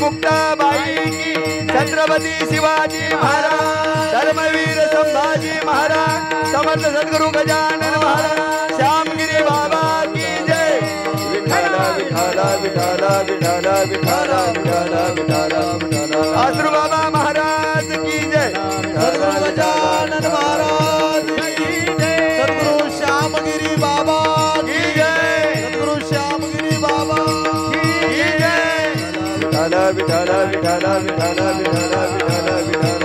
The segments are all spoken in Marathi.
मुक्ताबाई की, छत्रपती शिवाजी महाराज, धर्मवीर संभाजी महाराज, समर्थ सद्गुरु गजानन महाराज, श्यामगिरी बाबा की जय। विठाला विठाला विठाला विठाला विठाला विठाला विठाला विठाला, आसरू बाबा महाराज की जय। सद्गुरु गजानन महाराज की जय, सद्गुरु श्यामगिरी बाबा की जय, सद्गुरु श्यामगिरी बाबा की जय। विठाला विठाला विठाला विठाला विठाला विठाला विठाला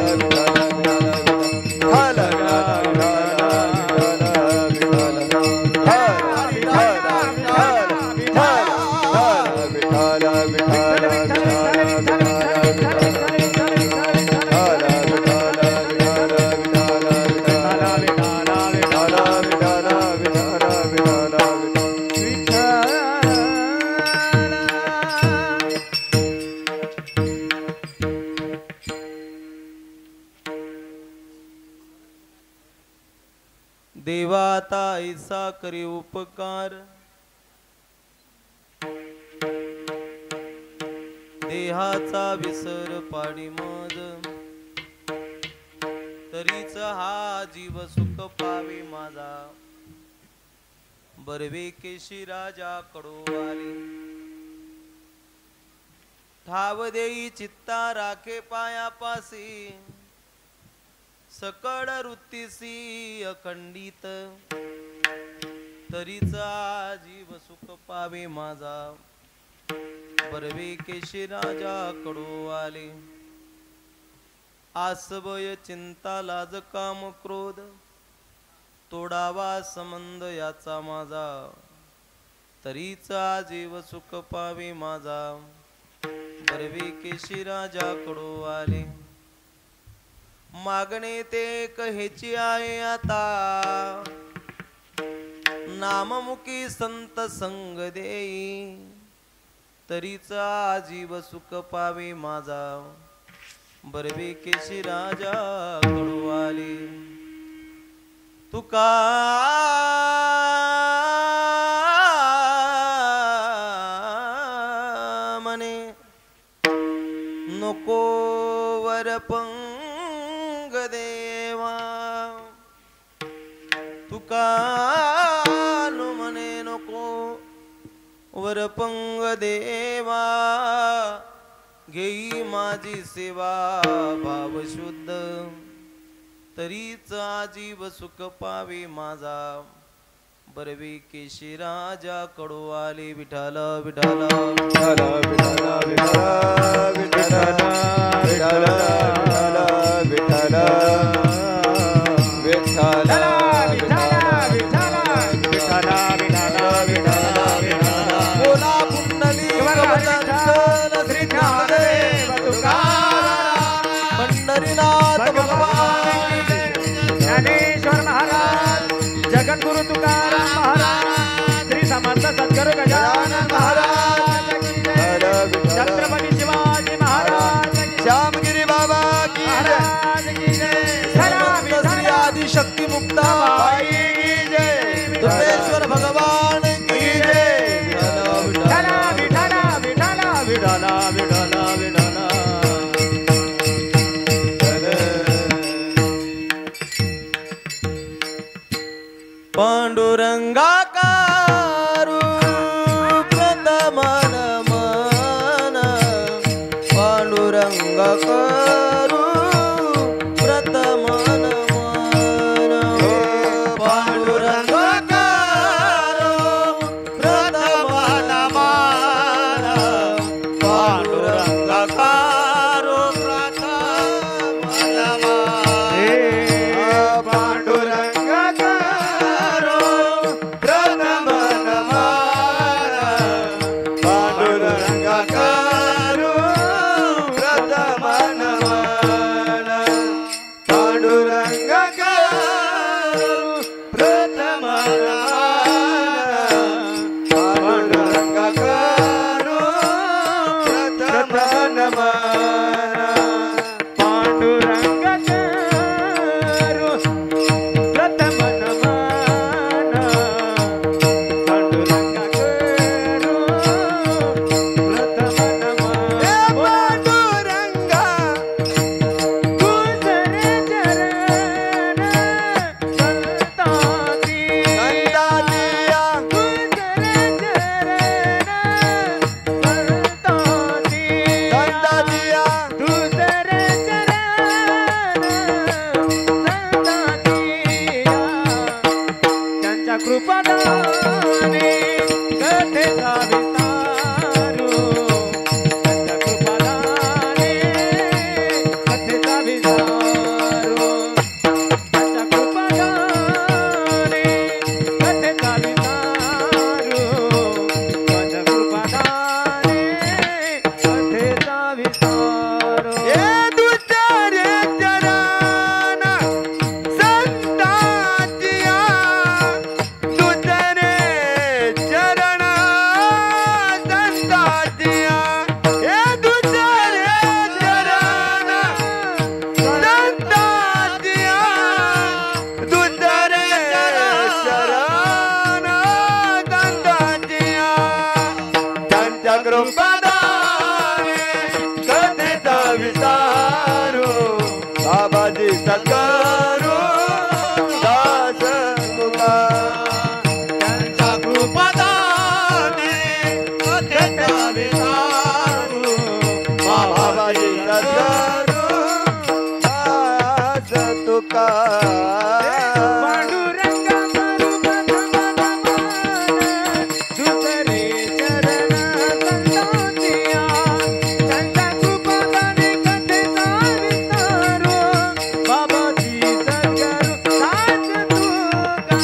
देवाता ऐसा करी उपकार, देहाचा विसर पाडी मज, तरीच हा जीव सुख पावे माझा, बर्वे केशी राजा कडू आले, ठाव देई चित्ता राखे पायापासी, सकळ वृत्तीसी अखंडित, तरीचा जीव सुख पावे माझा, बर्वे केशी राजा कडू आले, आसवय चिंता लाज काम क्रोध, तोडावा संबंध याचा माझा, तरीचा जीव सुख पावे माझा, बर्वे केशी राजा कडू आले, मागणे ते कहेची आहे आता, नाममुखी संत संग देई, तरीचा जीव सुख पावे माझा, बर्वे केशी राजा कडू आले, तुका मने नको वरपंग देवा, तुका मने नको वरपंग देवा, घेई माझी सेवा भाव शुद्ध, तरीच जीव सुख पावे माझा, बर्वे केशी राजा कडू आले, विठाला विठाला विठाला विठाला विठाला विठाला विठाला विठाला विठाला गुरु तुकाराम महाराज, श्री समर्थ सद्गुरु गजानन महाराज, छत्रपती शिवाजी महाराज, श्यामगिरी बाबा की जय, श्री आदि शक्ति मुक्ताबाई की जय, दुर्गेश्वर भगवान की जय। विठाला विठाला विठाला विठाला विठाला विठाला, पांडुरंगाकारू प्रथमन मन, पांडुरंगाकारू प्रथमन मन, पांडुरंगाकारू प्रथमन मन, पांडुरंगाकारू प्रथमन मन, पांडुरंगाकारू प्रथमन त्यांच्या कृपादाने कथेचा विस्तारू त्यांच्या कृपादाने कथेचा विस्तारू त्यांच्या कृपादाने कथेचा विस्तारू त्यांच्या कृपादाने कथेचा विस्तारू बाबाजी सद्गुरु दास तुका त्यांच्या कृपादाने कथेचा विस्तारू बाबाजी सद्गुरु दास तुका पांडुरंग स्वरूप समाधान दुसरे चरण संतांचिया त्यांच्या कृपादाने कथेचा विस्तारू बाबाजी सद्गुरु दास तुका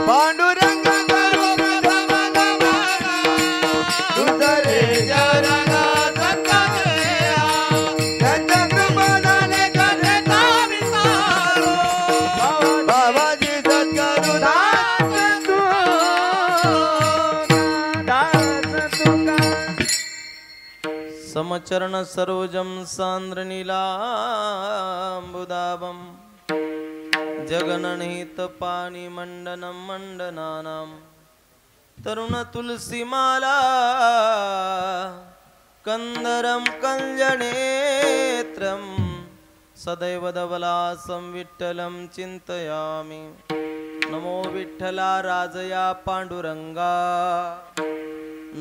पांडुरंग स्वरूप समाधान दुसरे चरण संतांचिया त्यांच्या कृपादाने कथेचा विस्तारू बाबाजी सद्गुरु दास समचरण सरोजम सांद्र नीलांबुदाभं जगनहित पाणी मंडनं मंडनानां तरुण तुलसीमाला कंदरं कञ्जनेत्रं सदैव धवलासं विठ्ठलं चिन्तयामि नमो विठ्ठला राजया पांडुरंगा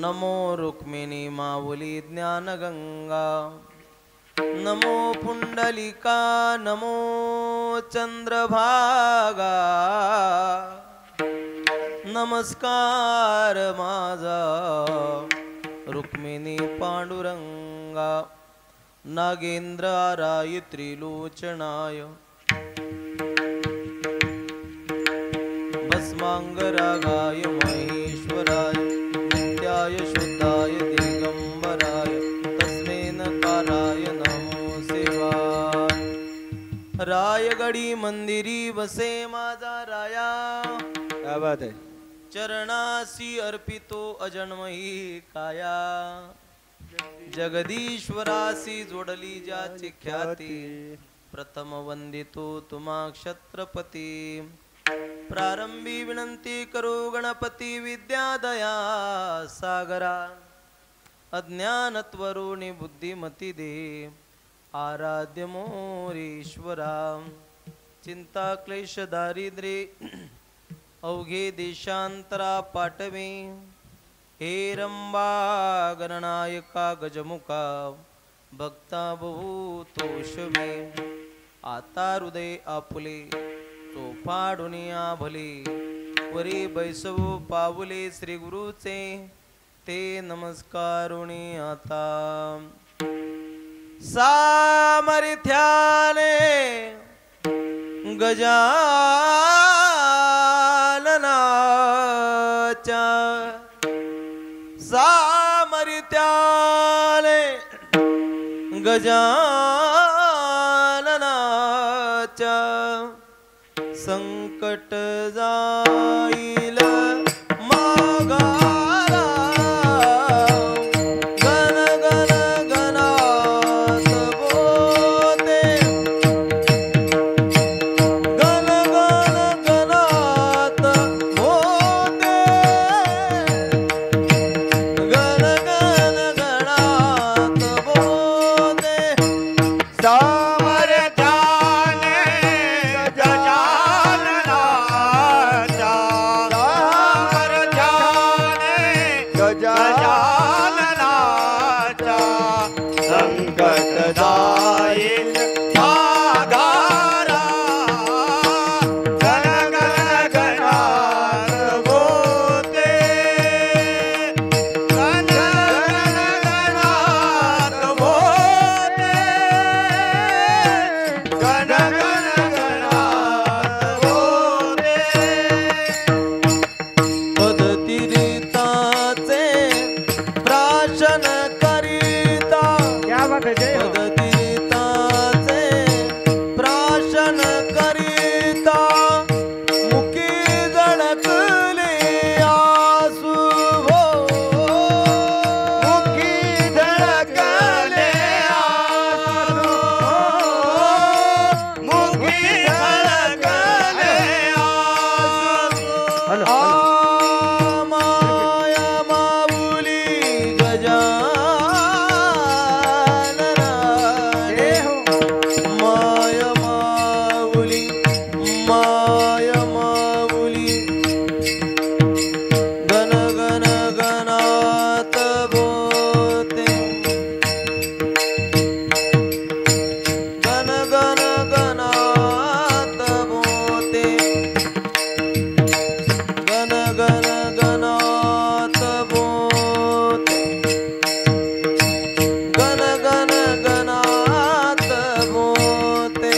नमो रुक्मिणी माऊली ज्ञानगंगा नमो पुंडलिका नमो चंद्रभागा नमस्कार माझा रुक्मिणी पांडुरंगा नागेंद्राराय त्रिलोचनाय भस्मांगरागाय महेश्वराय नित्याय शुद्धाय दिगंबराय तस्मै नकाराय नमो सेवाय रायगडी मंदिरी बसे माझा राया क्या बात है चरणासी अर्पितो अजन्मही काया जगदीश्वरासी जोडली ज्याची ख्याती प्रथम वंदितो तुम्हा क्षत्रपती प्रारंभी विनंती करो गणपती विद्यादया सागरा अज्ञान त्वरुणी बुद्धिमती दे आराध्य मोरेश्वरा चिंता क्लेश दारिद्र्ये अवघे देशांतरा पाठवे हे रंबा गणनायका गजमुखा भक्ता बहुतोषवे आता हृदय आपुले चोफाडुनिया भले वरी बैसव पावले श्री गुरुचे ते नमस्कारुणी आता सामर्थ्याने गजाननाच्या सामर्थ्याने गजाननाच्या संकट जाईल मागारा गण गण गणात बोते गण गण गणात बोते गण गण गणात बोते सामर्थ्याने गजाननाच्या हॅलो माया माऊली गजानना हे हो माया माऊली माया माऊली गण गण गणात बोते गण गण गणात बोते गण गण गणात बोते गण गण गणात बोते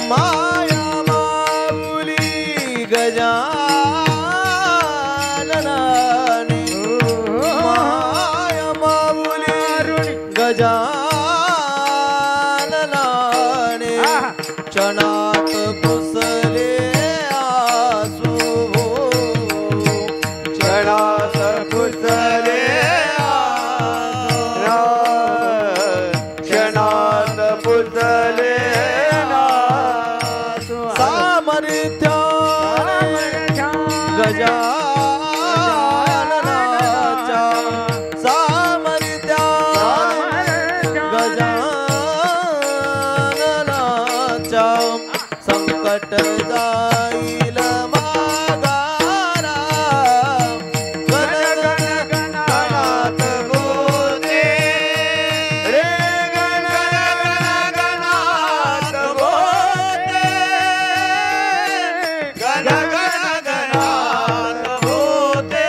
माया माऊली गजाननाने माया माऊली गजाननाने क्षणात पुसले आसू क्षणात पुसले क्षणात पुसले सामर्थ्याने गजाननाच्या सामर्थ्याने गजाननाच्या संकट जाईल मागारा गण गण गणात बोते रे गण गणात बोते गण गणात बोते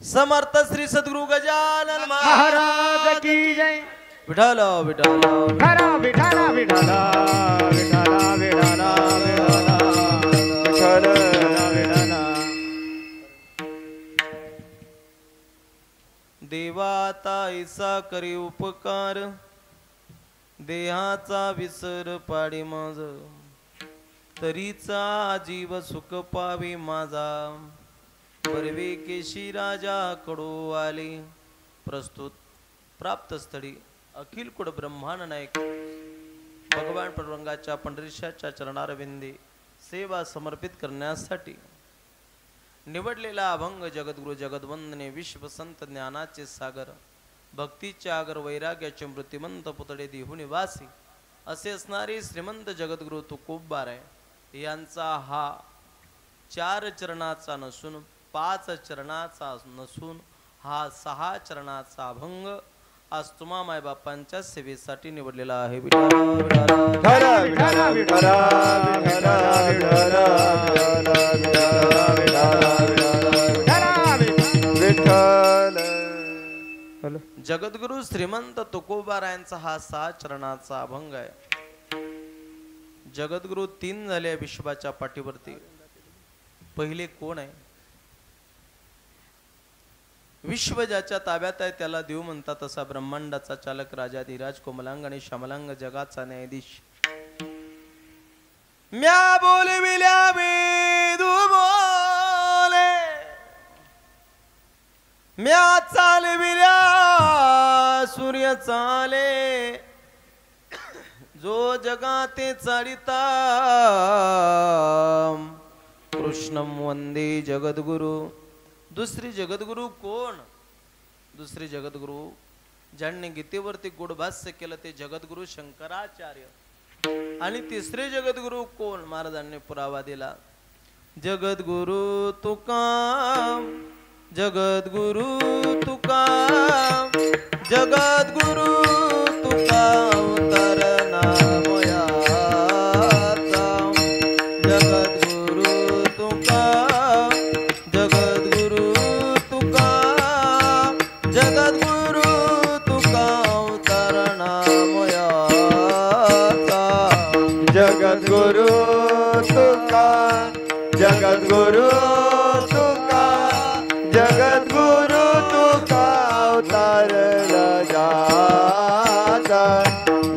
समर्थ श्री सद्गुरु गजानन महाराज की जय विठाल विठाल विठाला विठाला विठाला विठाला विठाला विठाला विठाला देवाता ऐसा करी उपकार देहाचा विसर पाडी माझ तरीचा जीव सुख पावे माझा परवे केशी राजा कडू आले प्रस्तुत प्राप्त स्थळी अखिल कुड ब्रह्मांड नायक भगवान पांडुरंगाच्या पंढरीशाच्या चरणारविंदी सेवा समर्पित करण्यासाठी निवडलेला अभंग जगद्गुरु जगदवंदने विश्वसंत ज्ञानाचे सागर भक्तीचे आगर वैराग्याचे मृत्युमंत पुतळे देहू निवासी असे असणारे श्रीमंत जगद्गुरु तुकोबार आहे यांचा हा 4 चरणाचा नसून 5 चरणाचा नसून हा 6 चरणाचा अभंग आज तुम्हा मायबापांच्या सेवेसाठी निवडलेला आहे विठाला विठाला विठाला विठाला विठ्ठल हॅलो जगद्गुरु श्रीमंत तुकोबारायांचा हा 6 चरणाचा अभंग आहे जगद्गुरु 3 झाले विश्वाच्या पाठीवरती पहिले कोण आहे विश्व ज्याच्या ताब्यात आहे त्याला देव म्हणतात असा ब्रह्मांडाचा चालक राजा धीराज कोमलांग आणि श्यामलांग जगाचा न्यायाधीश म्या बोलविल्या वेदू बोले म्या चालविल्या सूर्य चाले जो जगाते चालिता कृष्णम वंदे जगद्गुरु दुसरी जगद्गुरु कोण दुसरे जगद्गुरु ज्यांनी गीतेवरती गोडभाष्य केलं ते जगद्गुरु शंकराचार्य आणि तिसरे जगद्गुरु कोण महाराजांनी पुरावा दिला जगद्गुरु तुका जगद्गुरु तुका जगद्गुरु तुका अवतार नामयाचा जगद्गुरु तुका जगद्गुरु तुका जगद्गुरु तुका अवतार नामयाचा जगद्गुरु तुका जगद्गुरु तुका जगद्गुरु तुका अवतार राजाचा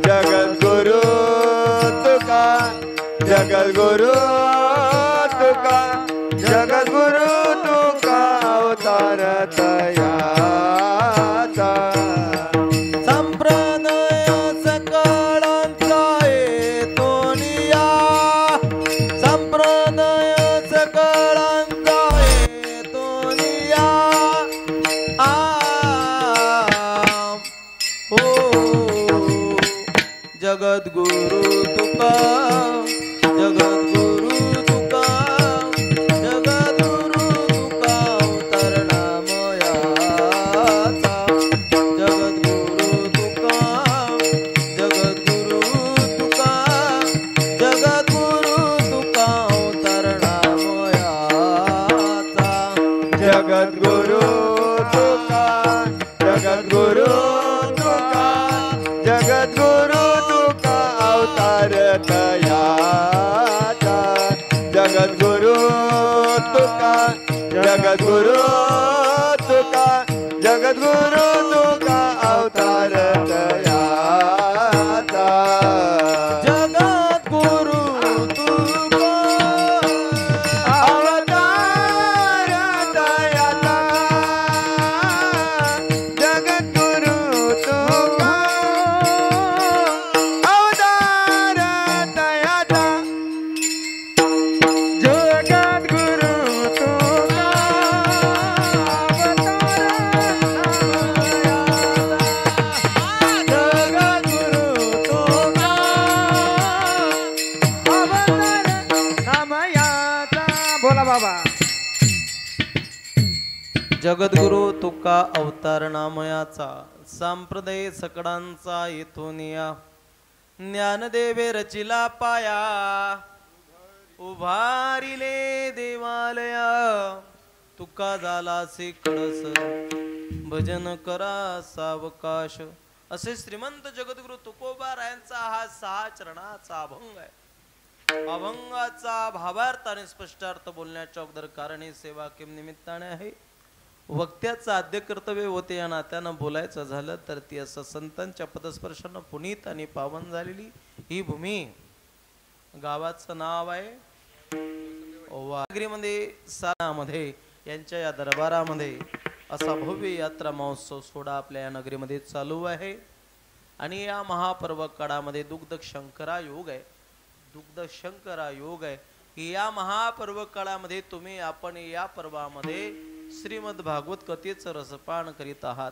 जगद्गुरु तुका जगद्गुरु तुका जगद्गुरु तुका अवतार तयाचा संप्रदाय सकळांचा जगद्गुरु तुका जगद्गुरु तुका जगद्गुरु तुका अवतार नामयाचा जगद्गुरु तुका जगद्गुरु तुका जगद्गुरु तुका अवतार नामयाचा जगद्गुरु तुका जगद्गुरु तुका जगद्गुरु तुका अवतार तयाचा जगद्गुरु तुका जगद्गुरु तुका जगद्गुरु तुका अवतार तयाचा जगद्गुरु तुका अवतार तयाचा जगद्गुरु तुका अवतार तयाचा जगद्गुरु तुका बोला बाबा. जगद्गुरु तुका अवतार नामयाचा संप्रदाय सकडांचा येथून या ज्ञानदेवे रचिला पाया उभारिले देवालया तुका झाला से कडस भजन करा सावकाश असे श्रीमंत जगद्गुरु तुकोबारायांचा हा 6 चरणाचा अभंग आहे. अभंगाचा भावार्थ आणि स्पष्टार्थ बोलण्याच्या अगोदर कारण ही सेवा किम निमित्ताने आहे. वक्त्याचं आद्य कर्तव्य होते या नात्यानं बोलायचं झालं तर ती असं संतांच्या पदस्पर्शानं पुनीत आणि पावन झालेली ही भूमी. गावाचं नाव आहे वाघरीमध्ये सारामध्ये यांच्या या दरबारामध्ये असा भव्य यात्रा महोत्सव सोहळा आपल्या या नगरीमध्ये चालू आहे. आणि या महापर्व काळामध्ये दुग्ध शंकरा योग आहे. दुग्ध शंकरा योग आहे की या महापर्व काळामध्ये तुम्ही आपण या पर्वामध्ये श्रीमद भागवत कथेचं रसपान करीत आहात.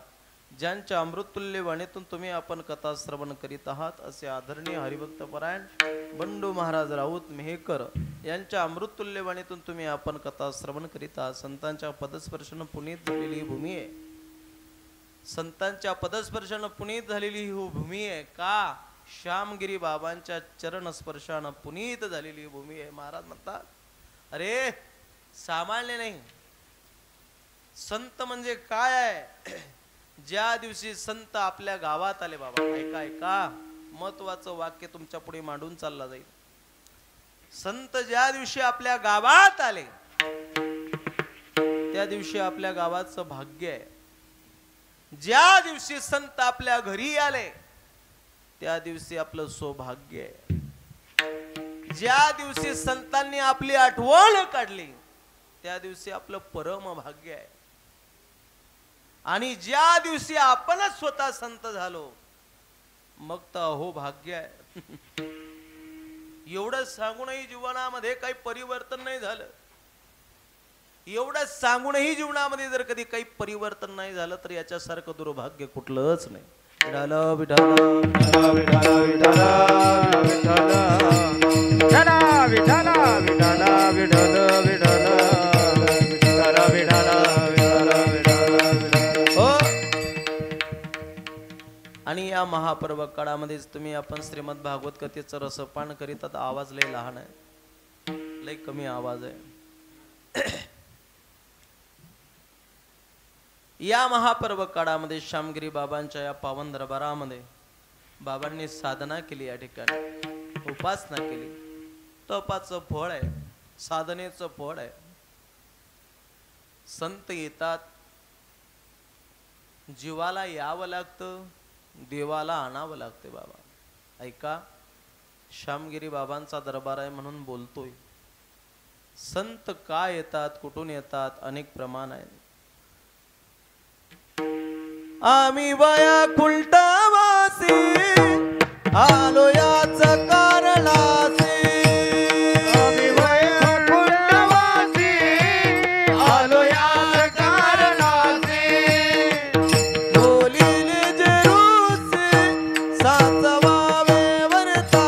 ज्यांच्या अमृततुल्य वाणीतून तुम्ही आपण कथा श्रवण करीत आहात असे आदरणीय हरिभक्त परायण बंडू महाराज राऊत मेहकर यांच्या अमृततुल्य वाणीतून तुम्ही आपण कथा श्रवण करीत आहात. संतांच्या पदस्पर्शानं पुनीत झालेली ही भूमी आहे. संतांच्या पदस्पर्शानं पुनीत झालेली ही भूमी आहे का श्यामगिरी बाबांच्या चरण स्पर्शानं पुनीत झालेली भूमी आहे. महाराज म्हणतात अरे सामान्य नाही. संत म्हणजे काय आहे. ज्या दिवशी संत आपल्या गावात आले बाबा ऐका ऐका महत्वाचं वाक्य तुमच्या पुढे मांडून चालला जाईल. संत ज्या दिवशी आपल्या गावात आले त्या दिवशी आपल्या गावाचं भाग्य आहे. ज्या दिवशी संत आपल्या घरी आले त्या दिवशी आपलं सौभाग्य आहे. ज्या दिवशी संतांनी आपली आठवण काढली त्या दिवशी आपलं परम भाग्य आहे. आणि ज्या दिवशी आपणच स्वतः संत झालो मग तर अहो भाग्य आहे. एवढं सांगूनही जीवनामध्ये काही परिवर्तन नाही झालं. एवढं सांगूनही जीवनामध्ये जर कधी काही परिवर्तन नाही झालं तर याच्यासारखं दुर्भाग्य कुठलंच नाही. विठाला विठाला विठाला विठाला विठाला विठाला विठाला विठाला विठाला विठाला विठाला विठाला हो. आणि या महापर्व काळामध्येच तुम्ही आपण श्रीमद भागवत कथेचं रसपान करीत आता. आवाज लय लहान आहे. लय कमी आवाज आहे. या महापर्व काळामध्ये श्यामगिरी बाबांच्या या पावन दरबारामध्ये बाबांनी साधना केली. या ठिकाणी उपासना केली. तपाचं फळ आहे. साधनेचं फळ आहे. संत येतात. जीवाला यावं लागतं. देवाला आणावं लागते. बाबा ऐका श्यामगिरी बाबांचा दरबार आहे म्हणून बोलतोय. संत का येतात कुठून येतात अनेक प्रमाण आहेत. आम्ही वया खुलटावासी आलो याच कारणासी. आम्ही वया खुलटावासी आलो याच कारणासी. बोलिले जे रूसे साचवावे वर्ता.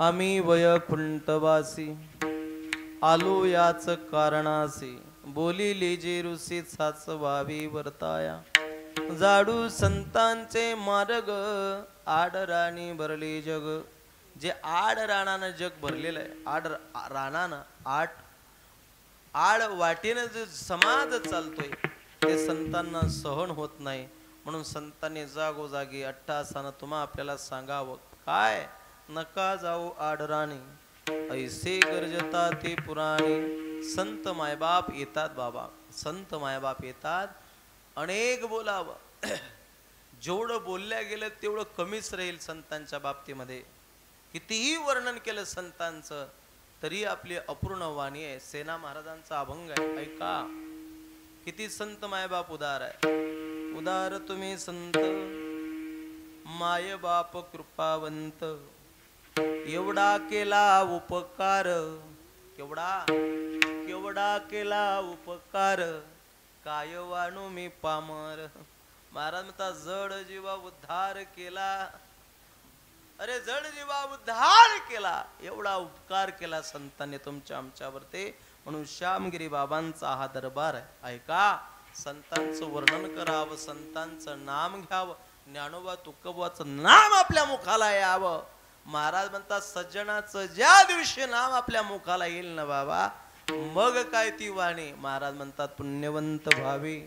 आम्ही वैकुंठवासी आलो याच कारणासी बोलिले जे ऋषी साच व्हावी वर्ताया जाडू संतांचे मार्ग आडराणी भरले जग जे आड राणानं जग भरलेलं आहे राणानं आड वाटेनं जे समाज चालतोय ते संतांना सहन होत नाही म्हणून संतांनी जागोजागी अट्टासानं तुम्हा आपल्याला सांगावं काय नका जाऊ आडराणी ऐसे गरजता ते पुराणी संत मायबाप येतात बाबा संत मायबाप येतात अनेक बोलावं जेवढं बोलल्या गेलं तेवढं कमीच राहील संतांच्या बाबतीमध्ये कितीही वर्णन केलं संतांचं तरी आपली अपूर्ण वाणी आहे सेना महाराजांचा अभंग आहे ऐका किती संत मायबाप उदार आहे उदार तुम्ही संत मायबाप कृपावंत एवढा केला उपकार केवढा केला उपकार काय वाणू मी पामर महाराज म्हणता जड जीवा उद्धार केला अरे जड जीवा उद्धार केला एवढा उपकार केला संतांनी तुमच्या आमच्यावरती म्हणून श्यामगिरी बाबांचा हा दरबार आहे ऐका संतांचं वर्णन करावं संतांचं नाम घ्यावं ज्ञानोबा तुकोबाचं नाम आपल्या मुखाला यावं महाराज म्हणतात सज्जनाचं ज्या दिवशी नाम आपल्या मुखाला येईल ना बाबा मग काय ती वाणी महाराज म्हणतात पुण्यवंत भावी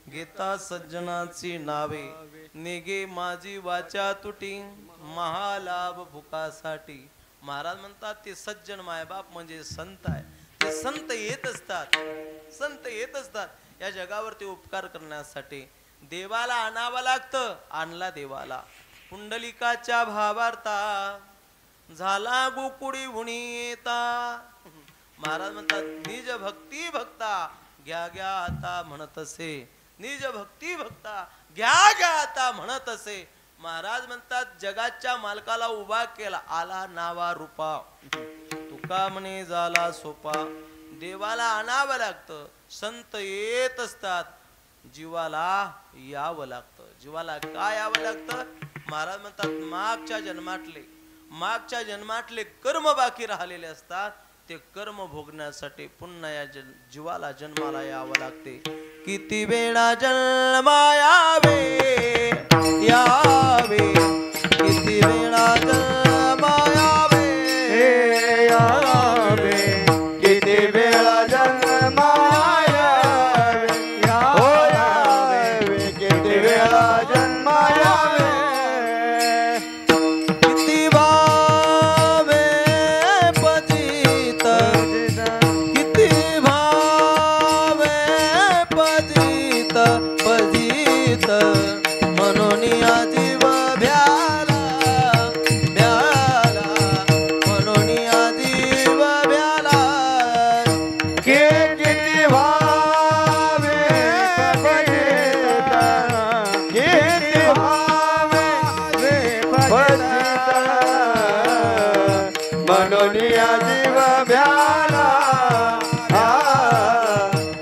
घेता सज्जनाची नावे नेगे माझी वाचा तुटी महालाभ भुकासाठी महाराज म्हणतात ते सज्जन मायबाप म्हणजे संत आहे ते संत येत असतात या जगावरती उपकार करण्यासाठी देवाला आणावं लागतं आणला देवाला पुंडलिकाच्या भावार्था झाला गोकुळी हुणी येता महाराज म्हणतात निज भक्ती भक्ता घ्या घ्या आता म्हणत असे निज भक्ती भक्ता घ्या घ्या आता म्हणत असे महाराज म्हणतात जगाच्या मालकाला उभा केला आला नावा रूपा तुका म्हणे झाला सोपा देवाला आणावं लागतं संत येत असतात जीवाला यावं लागतं जीवाला काय यावं लागतं महाराज म्हणतात मागच्या जन्मातले कर्म बाकी राहिलेले असतात ते कर्म भोगण्यासाठी पुन्हा या जीवाला जन्माला यावं लागते किती वेळा जन्मा यावे किती वेळा जन्मा यावे किती वेळा जन्मा यावे किती वेळा जन्मा यावे किती भावे पतित किती भावे पतित म्हणून या जीव भ्याला म्हणून या जीव भ्याला किती भावे किती भावे म्हणून या जीव भ्याला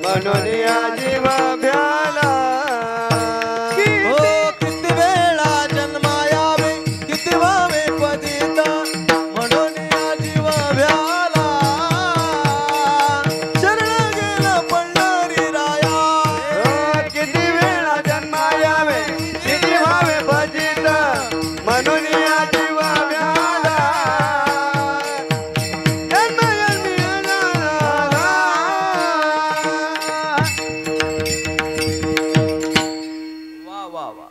म्हणून या जीव भ्याला किती वेळा जन्मा यावे किती भावे पतित म्हणून या जीव भ्याला शरण गेला पंढरी राया किती वेळा जन्मा यावे किती भावे भजित म्हणून या जीव भ्याला वा वा वा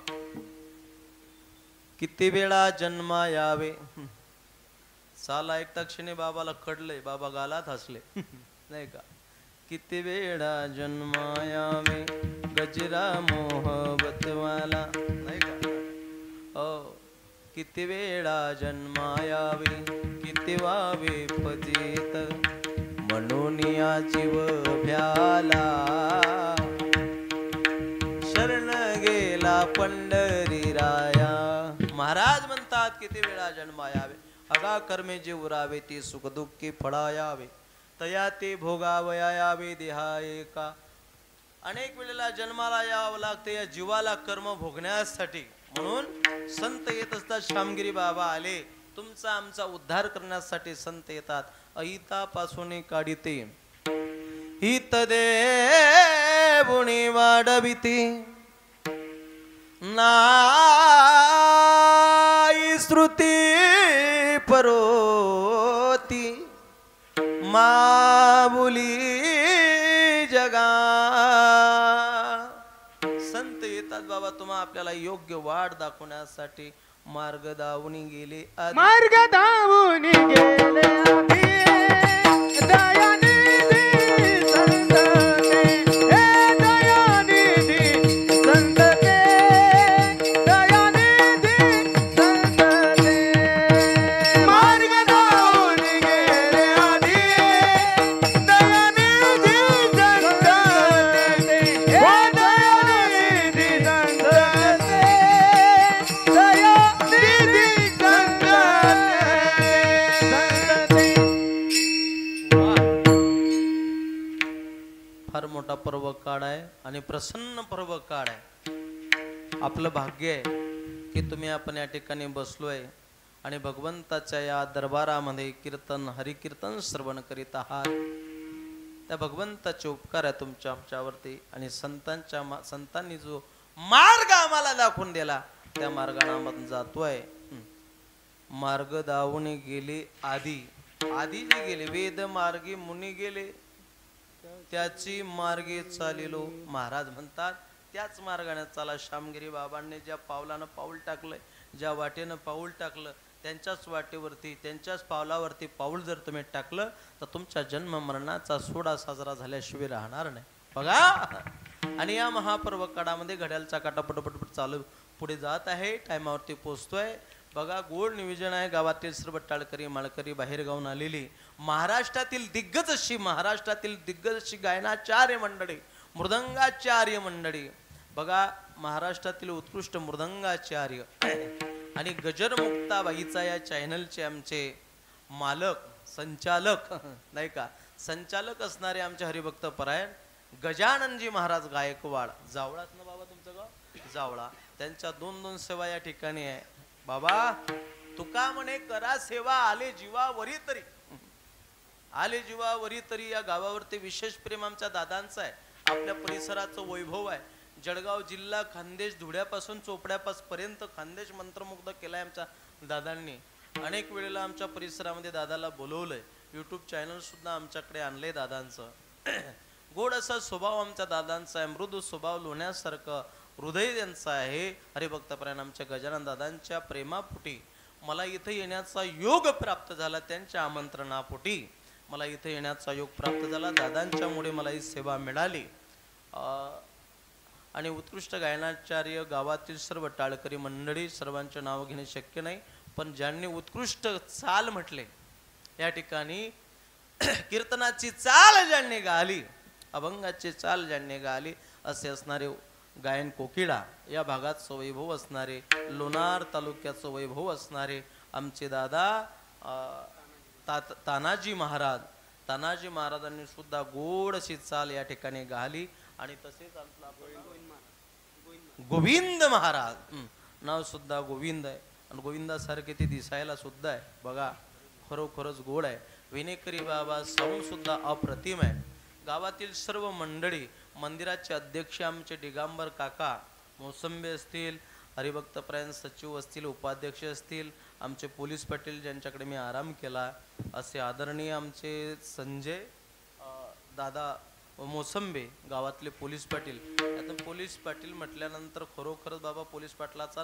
किती वेळा जन्मा यावे साला एक क्षणी बाबाला कडलंय बाबा गालात हसले नाही का किती वेळा जन्मा यावे गजरा मोहबतवाला नाही का हो किती वेळा जन्मा यावे किती वावे फजित म्हणून या जीव भ्याला शरण गेला पंढरी राया महाराज म्हणतात किती वेळा जन्मा यावे अगा कर्मे जे उरावे ते सुख दुःखी फळायावे तया ते भोगावया यावे देहाये का अनेक वेळेला जन्माला यावं लागते या जीवाला कर्म भोगण्यासाठी म्हणून संत येत असतात श्यामगिरी बाबा आले तुमचा आमचा उद्धार करण्यासाठी संत येतात. अहितापासून काढिते हित देऊनी वाढविती नाई श्रुती परोती मामुली जगा. संत येतात बाबा तुम्हा आपल्याला योग्य वाट दाखवण्यासाठी. मार्ग दावून गेले आधी. मार्ग धावून गेले आधी. दयानिधी संत ते, हे दयानिधी संत ते, दयानिधी संत ते. मार्ग धावून गेले आधी. दयानिधी संत ते, हे दयानिधी संत ते, दयानिधी संत ते. फार मोठा पर्व काळ आहे आणि प्रसन्न पर्व काळ आहे. आपलं भाग्य आहे की तुम्ही आपण या ठिकाणी बसलोय आणि भगवंताच्या या दरबारामध्ये कीर्तन हरिकीर्तन श्रवण करीत आहात. त्या भगवंताचे उपकार आहे तुमच्या आमच्यावरती आणि संतांनी जो मार्ग आम्हाला दाखवून दिला त्या मार्गाने जातोय. मार्ग दावून गेले आधी. आधी जे गेले वेद मार्गी मुनी गेले त्याची मार्गे चालिलो. महाराज म्हणतात त्याच मार्गाने चाला. श्यामगिरी बाबांनी ज्या पावलानं पाऊल टाकलंय, ज्या वाटेनं पाऊल टाकलं, त्यांच्याच वाटेवरती त्यांच्याच पावलावरती पाऊल जर तुम्ही टाकलं तर तुमच्या जन्म मरणाचा सोहळा साजरा झाल्याशिवाय राहणार नाही. बघा आणि या महापर्व काळामध्ये घड्याळचा काटा पटपट चालू पुढे जात आहे. टायमावरती पोचतोय. बघा गोड नियोजन आहे. गावातील सर्व टाळकरी माळकरी बाहेर गावून आलेली महाराष्ट्रातील दिग्गज अशी गायनाचार्य मंडळी, मृदंगाचार्य मंडळी. बघा महाराष्ट्रातील उत्कृष्ट मृदंगाचार्य आणि गजर मुक्ताबाईचा या चॅनलचे आमचे मालक संचालक नाही का संचालक असणारे आमचे हरिभक्त परायण गजाननजी महाराज गायकवाड. जावळाच ना बाबा तुमचं गाव? जावळा. त्यांच्या 2-2 सेवा या ठिकाणी आहे. बाबा तुका म्हणे करा सेवा आले जीवावरी तरी. आले जीवावरी तरी या गावावरती विशेष प्रेम आमच्या दादांचं आहे. आपल्या परिसराचं वैभव आहे. जळगाव जिल्हा खानदेश धुळ्यापासून चोपड्यापर्यंत खानदेश मंत्रमुग्ध केलाय आमच्या दादांनी. अनेक वेळेला आमच्या परिसरामध्ये दादाला बोलवलंय. यूट्यूब चॅनल सुद्धा आमच्याकडे आणलंय दादांचं. गोड असा स्वभाव आमच्या दादांचा आहे. मृदू स्वभाव लोण्यासारखं हृदय त्यांचं आहे. हरिभक्तपरायण आमच्या गजानन दादांच्या प्रेमापोटी मला इथं येण्याचा योग प्राप्त झाला. त्यांच्या आमंत्रणापोटी मला इथं येण्याचा योग प्राप्त झाला. दादांच्यामुळे मला ही सेवा मिळाली. आणि उत्कृष्ट गायनाचार्य गावातील सर्व टाळकरी मंडळी सर्वांचे नाव घेणे शक्य नाही, पण ज्यांनी उत्कृष्ट चाल म्हटले या ठिकाणी कीर्तनाची चाल ज्यांनी गाली, अभंगाची चाल ज्यांनी गाली असे असणारे गायन कोकिळा या भागाचं वैभव असणारे, लोणार तालुक्याचं वैभव असणारे आमचे दादा तानाजी महाराजांनी सुद्धा गोड अशी चाल या ठिकाणी गाली. आणि तसेच आपला गोविंद महाराज नाव सुद्धा गोविंद आहे आणि गोविंदासारखे ते दिसायला सुद्धा आहे. बघा खरोखरच गोड आहे. विनेकरी बाबा साऊंड सुद्धा अप्रतिम आहे. गावातील सर्व मंडळी, मंदिराचे अध्यक्ष आमचे दिगंबर काका मोसंबे असतील, हरिभक्तपरायण सचिव असतील, उपाध्यक्ष असतील, आमचे पोलीस पाटील ज्यांच्याकडे मी आराम केला असे आदरणीय आमचे संजय दादा मोसंबे गावातले पोलीस पाटील. आता पोलीस पाटील म्हटल्यानंतर खरोखरच बाबा पोलीस पाटलाचा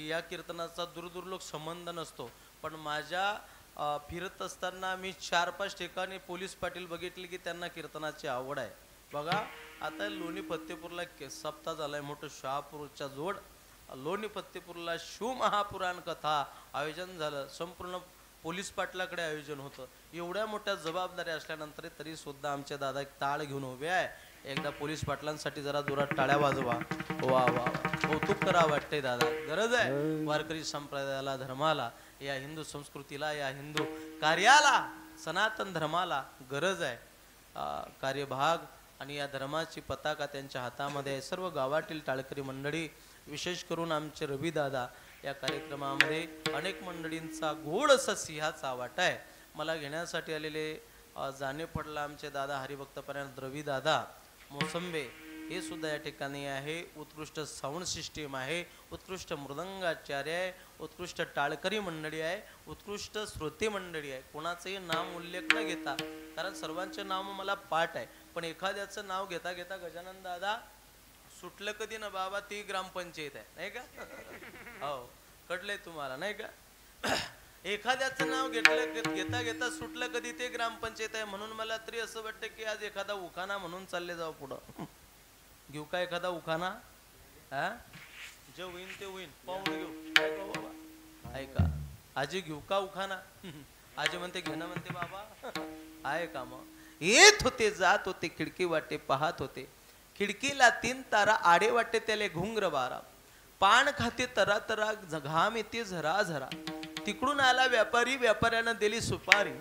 या कीर्तनाचा दूरदूरलोक संबंध नसतो, पण माझ्या फिरत असताना मी 4-5 ठिकाणी पोलीस पाटील बघितले की त्यांना कीर्तनाची आवड आहे. बघा आता लोणी फत्तेपूरला सप्ताह झालाय मोठं शहापूरच्या जोड. लोणी फत्तेपूरला शिवमहापुराण कथा आयोजन झालं. संपूर्ण पोलीस पाटलाकडे आयोजन होतं. एवढ्या मोठ्या जबाबदाऱ्या असल्यानंतर तरी सुद्धा आमचे दादा एक टाळ घेऊन उभे आहे. एकदा पोलीस पाटलांसाठी जरा जोरात टाळ्या वाजवा. वा वा कौतुक करा वाटतंय दादा. गरज आहे वारकरी संप्रदायाला, धर्माला, या हिंदू संस्कृतीला, या हिंदू कार्याला, सनातन धर्माला गरज आहे. कार्यभाग आणि या धर्माची पताका त्यांच्या हातामध्ये आहे. सर्व गावातील टाळकरी मंडळी, विशेष करून आमचे रवी दादा या कार्यक्रमामध्ये अनेक मंडळींचा गोड असा सिंहाचा वाटा आहे. मला घेण्यासाठी आलेले जाणे पडला आमचे दादा हरिभक्तपरायण द्रवी दादा मोसंबे हे सुद्धा या ठिकाणी आहे. उत्कृष्ट साऊंड सिस्टीम आहे, उत्कृष्ट मृदंगाचार्य आहे, उत्कृष्ट टाळकरी मंडळी आहे, उत्कृष्ट श्रोते मंडळी आहे. कोणाचंही नाम उल्लेख न घेता, कारण सर्वांचे नाव मला पाठ आहे, पण एखाद्याचं नाव घेता घेता गजानन दादा सुटलं कधी ना बाबा ती ग्रामपंचायत आहे, नाही का? हो, कळलंय तुम्हाला, नाही का? एखाद्याचं नाव घेता घेता सुटलं कधी ते ग्रामपंचायत आहे. म्हणून मला तरी असं वाटतं की आज एखादा उखाणा म्हणून चालले जाऊ पुढं. घेऊ का एखादा उखाणा? हा, जे होईन ते होईन, पाहून घेऊ. काय पाहू बाबा? ऐका आजी, घेऊ का उखाणा? आजी म्हणते घेणं, म्हणते बाबा आहे का? मग येत होते जात होते खिडकी वाटे पाहत होते, खिडकीला 3 तारा आडे वाटे त्याले घुंगर बारा, पान खाते तरा तरा घाम येते झरा झरा, तिकडून आला व्यापारी व्यापाऱ्यानं दिली सुपारी,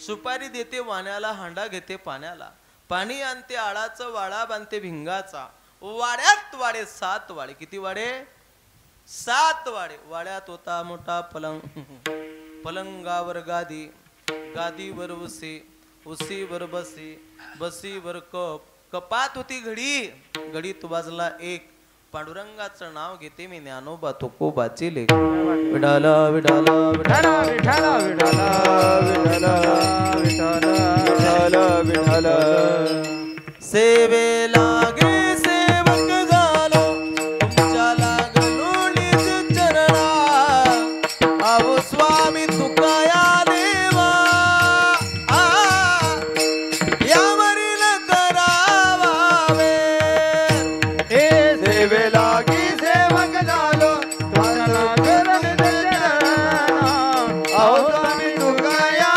सुपारी देते वाण्याला हांडा घेते पाण्याला, पाणी आणते आळाचं वाडा बांधते भिंगाचा, वाड्यात वाडे 7 वाडे. किती वाडे? 7 वाडे. वाड्यात होता मोठा पलंग, पलंगावर गादी, गादीवर उसे, उसीवर बसे, बसीवर कप, कपात होती घडी, घडीत वाजला 1, पांडुरंगाचं नाव घेते मी ज्ञानोबा तुकोबाची लेख. विठाला विठाला विठाला विठाला विठाला विठाला विठाला विठाला सेवे लागे सेवक झालो, तुमच्या लागलो निज चरणा, आवो स्वामी तुकाया देवा, यावरी न करावा वेर. हे सेवे लागी सेवक झालो, तुझ्या करण अहो स्वामी तुकाया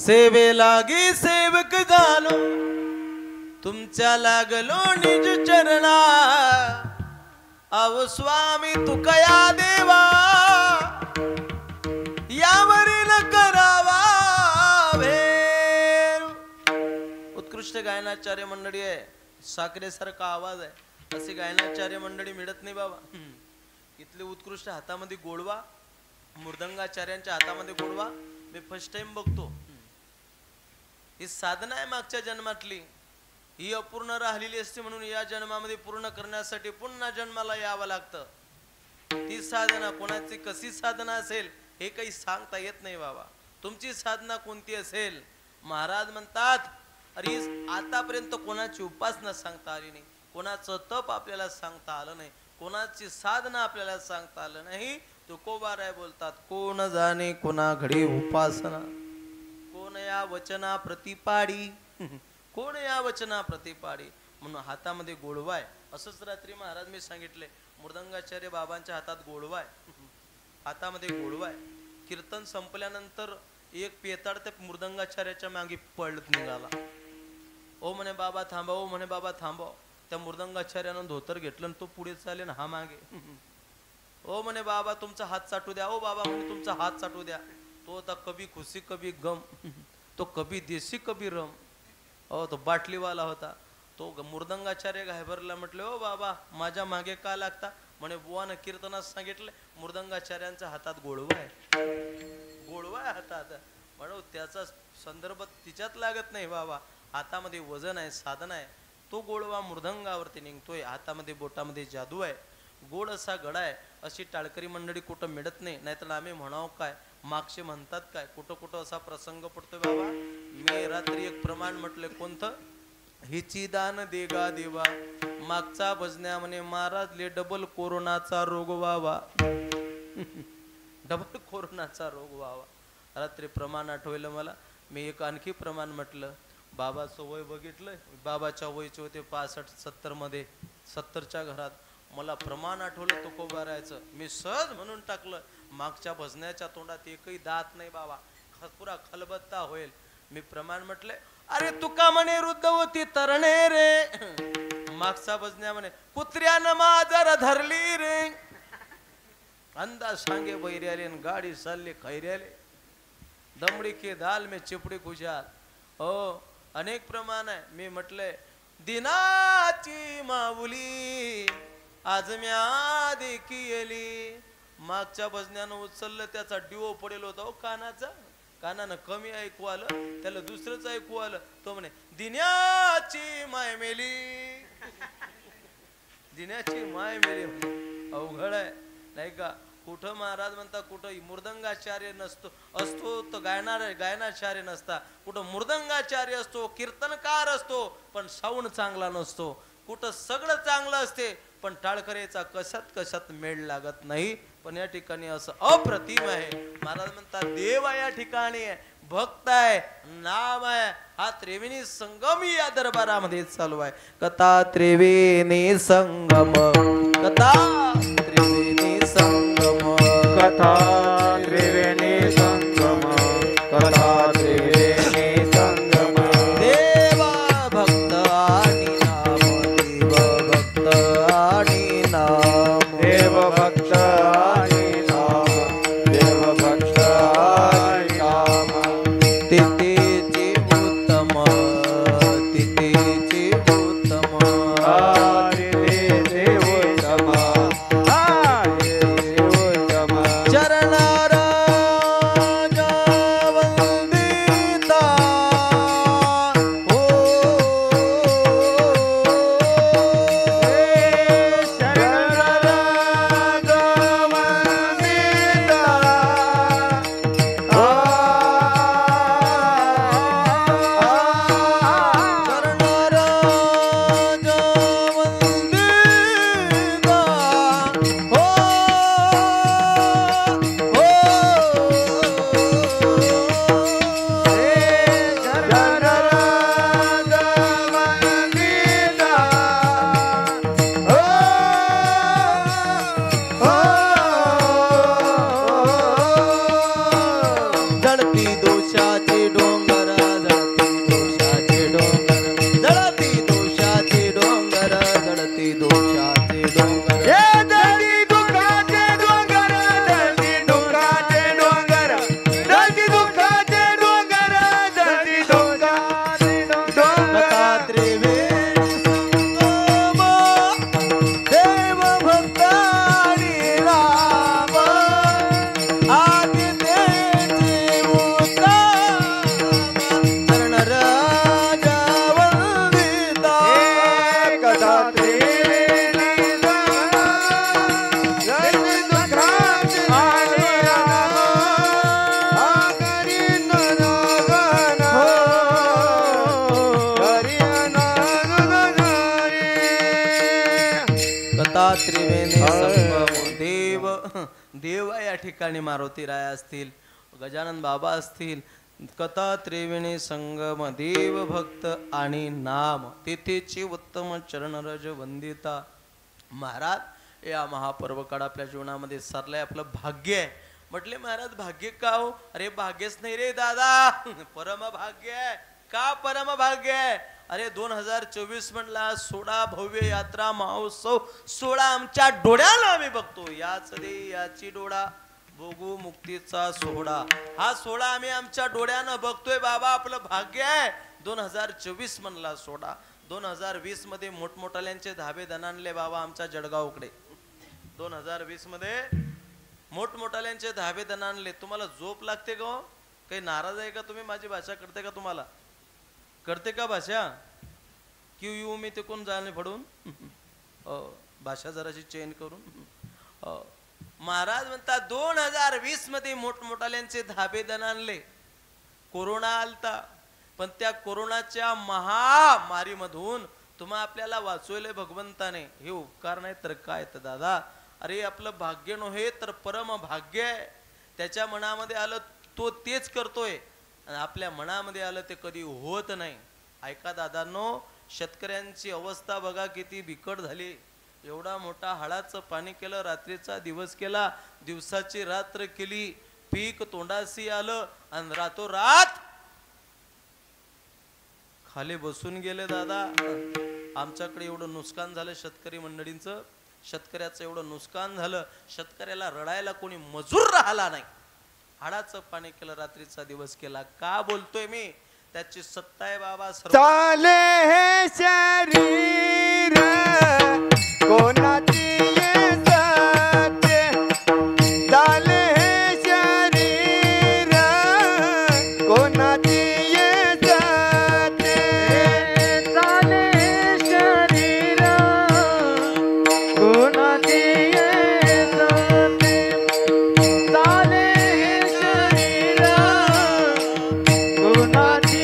सेवे लागी सेवक झालो, तुमच्या लागलो निज चरणा, अहो स्वामी तुकया देवा, यावरील करावा वेर. उत्कृष्ट गायनाचार्य मंडळी आहे, साखरेसारखा आवाज आहे, अशी गायनाचार्य मंडळी मिळत नाही बाबा. इथले उत्कृष्ट हातामध्ये गोडवा, मृदंगाचार्यांच्या हातामध्ये गोडवा मी फर्स्ट टाइम बघतो. ही साधना आहे मागच्या जन्मातली, ही अपूर्ण राहिलेली असते, म्हणून या जन्मामध्ये पूर्ण करण्यासाठी पुन्हा जन्माला यावं लागतं. ती साधना कोणाची कशी साधना असेल हे काही सांगता येत नाही बाबा. तुमची साधना कोणती असेल? महाराज म्हणतात, अरे आतापर्यंत कोणाची उपासना सांगता आली नाही, कोणाचं तप आपल्याला सांगता आलं नाही, कोणाची साधना आपल्याला सांगता आलं नाही. तुकोबाराय बोलतात, कोण जाणे कोणा घडी उपासना, कोण या वचना प्रतिपाडी, कोण या वचना प्रतिपाडी. म्हणून हातामध्ये गोडवा आहे. असंच रात्री महाराज मी सांगितले, मृदंगाचार्य बाबांच्या हातात गोडवा आहे, हातामध्ये गोडवा आहे. कीर्तन संपल्यानंतर एक पेताड त्या मृदंगाचार्याच्या मागे पळत निघाला. ओ म्हणे बाबा थांबा, ओ म्हणे बाबा थांबा. त्या मृदंगाचार्यानं धोतर घेतलं आणि तो पुढे चाले ना हा मागे. ओ म्हणे बाबा तुमचा हात चाटू द्या, ओ बाबा म्हणे तुमचा हात चाटू द्या. तो होता कभी खुशी कभी गम, तो कभी देशी कभी रम. हो, तो बाटलीवाला होता. तो मृदंगाचार्य घाबरला, म्हटले ओ बाबा माझ्या मागे का लागता? म्हणे बुवानं कीर्तनात सांगितलं मृदंगाचार्यांच्या हातात गोडवा आहे, गोडवा आहे हातात. म्हणून त्याचा संदर्भ तिच्यात लागत नाही बाबा. हातामध्ये वजन आहे, साधन आहे. तो गोडवा मृदंगावरती निघतोय, हातामध्ये बोटामध्ये जादू आहे, गोड असा गडा आहे. अशी टाळकरी मंडळी कुठं मिळत नाही. नाहीतर आम्ही म्हणाव काय, मागचे म्हणतात काय, कुठं कुठं असा प्रसंग पडतोय बाबा. मी रात्री एक प्रमाण म्हटलं, कोणतं? हिची दान देगा देवा, मागचा भजन्या म्हणे महाराजले डबल कोरोनाचा रोग व्हावा, डबल कोरोनाचा रोग व्हावा. रात्री प्रमाण आठवलं मला. मी एक आणखी प्रमाण म्हटलं, बाबाचं वय बघितलंय, बाबाच्या वयचे होते 65-70 मध्ये, 70च्या घरात. मला प्रमाण आठवलं तुकोबारायचं. मी सहज म्हणून टाकलं, मागच्या भजण्याच्या तोंडात एकही दात नाही बाबा, पुरा खलबत्ता होईल. मी प्रमाण म्हटले, अरे तुका म्हणे वृद्ध होती तरणे रे, मागचा भजण्या म्हणे कुत्र्यानं माजर धरली रे, अंदाज सांगे बैर्याले गाडी चालली खैर्याले, दमडी के दाल में चिपडी खुशाल. हो अनेक प्रमाण आहे. मी म्हटले दिनाची माऊली आज म्या देखीली, मागच्या भजन्यानं उचललं त्याचा डिओ पडेल होता हो कानाचा, कानानं कमी ऐकू आलं, त्याला दुसरंच ऐकू आलं. तो म्हणे दिन्याची माय मेली, दिन्याची माय मेली. अवघड आहे नाही का. कुठं महाराज म्हणता कुठं मृदंगाचार्य नसतो, असतो तर गायनाचार्य नसता, कुठं मृदंगाचार्य असतो, कीर्तनकार असतो, पण साऊंड चांगला नसतो. कुठं सगळं चांगलं असते पण टाळकरेचा कशात मेळ लागत नाही. पण या ठिकाणी असं अप्रतिम आहे. महाराज म्हणतात देव या ठिकाणी आहे, भक्त आहे, नाम आहे. हा त्रिवेणी संगम या दरबारामध्ये चालू आहे. कथा त्रिवेणी संगम, कथा त्रिवेणी संगम, कथा त्रिवेणी संगम, कथा त्रिवेणी संगम. देव भक्त आणि नाम, देव भक्त आणि नाम, देव भक्त आणि नाम, देव भक्त आणि नाम. तिथेचे उत्तम, तिथेचे उत्तम, हरी देव उत्तम, हरी देव उत्तम. चरण राजा वंदिता. ओ शरण राजा वंदिता. चरण राजा वंदिता. ओ शरण राजा वंदिता. जळती दोषाचे डोंगर, जळती दोषाचे डोंगर, जळती दोषाचे डोंगर, जळती दोषाचे डोंगर. हे दळती दुःखाचे डोंगर, दळती दुःखाचे डोंगर, दळती दुःखाचे डोंगर, दळती दुःखाचे डोंगर. कथा त्रिवेणी संगम, देव भक्त आणि राम, आदि तेचे उत्तम, चरण राजा वंदिता. कथा त्रिवेणी संगम, दळती दुःखाचे आणि राम, हरी नरगण, हरी नरगण. कथा त्रिवेणी संगम, देव या ठिकाणी मारुती राय असतील, गजानन बाबा असतील. कथा त्रिवेणी संगम, देव भक्त आणि नाम, तिथेची उत्तम चरणरज वंदिता. महाराज या महापर्व काळ आपल्या जीवनामध्ये सरलंय, आपलं भाग्य आहे. म्हटले महाराज भाग्य का हो? अरे भाग्यच नाही रे दादा, परम भाग्य आहे. का परम भाग्य आहे? अरे 2024 म्हणला 16 भव्य यात्रा महोत्सव 16 आमच्या डोळ्याला आम्ही बघतो. याच दे याची डोळा भोगू मुक्तीचा सोहळा, हा सोहळा आम्ही आमच्या डोळ्यानं बघतोय बाबा. आपलं भाग्य आहे. 2024 म्हणला सोहळा. 2020 मध्ये मोठमोठाल्यांचे धाबे दणाणले बाबा आमच्या जळगावकडे. 2020 मध्ये मोठमोठाल्यांचे धाबे दणाणले. तुम्हाला झोप लागते का? काही नाराज आहे का तुम्ही? माझी भाषा करते का तुम्हाला? करते का भाषा? क्यू यू मी ते कोण जाणे फडून भाषा जराशी चेंज करून. महाराज म्हणतात 2020 मध्ये मोठमोठाल्यांचे धाबे दणाणले. कोरोना आलता, पण त्या कोरोनाच्या महामारीमधून तुम्हा आपल्याला वाचवले भगवंताने. हे उपकार नाही तर काय तर दादा. अरे आपलं भाग्य नव्हे तर परम भाग्य आहे. त्याच्या मनामध्ये आलं तो तेच करतोय, आणि आपल्या मनामध्ये आलं ते कधी होत नाही. ऐका दादांनो, शेतकऱ्यांची अवस्था बघा किती बिकट झाली. एवढा मोठा हाडाचं पाणी केलं, रात्रीचा दिवस केला, दिवसाची रात्र केली, पीक तोंडाशी आलं आणि रातोरात खाली बसून गेले दादा. आमच्याकडे एवढं नुकसान झालं शेतकरी मंडळींचं, शेतकऱ्याचं एवढं नुकसान झालं, शेतकऱ्याला रडायला कोणी मजूर राहिला नाही. हाडाचं पाणी केलं, रात्रीचा दिवस केला. का बोलतोय मी? त्याची सत्ता आहे बाबा. चाले हे शरीर कोणाची ये सत्य, चाले हे शरीर कोणाची ये सत्य, चाले हे शरीर कोणाची ये सत्य, चाले हे शरीर कोणाची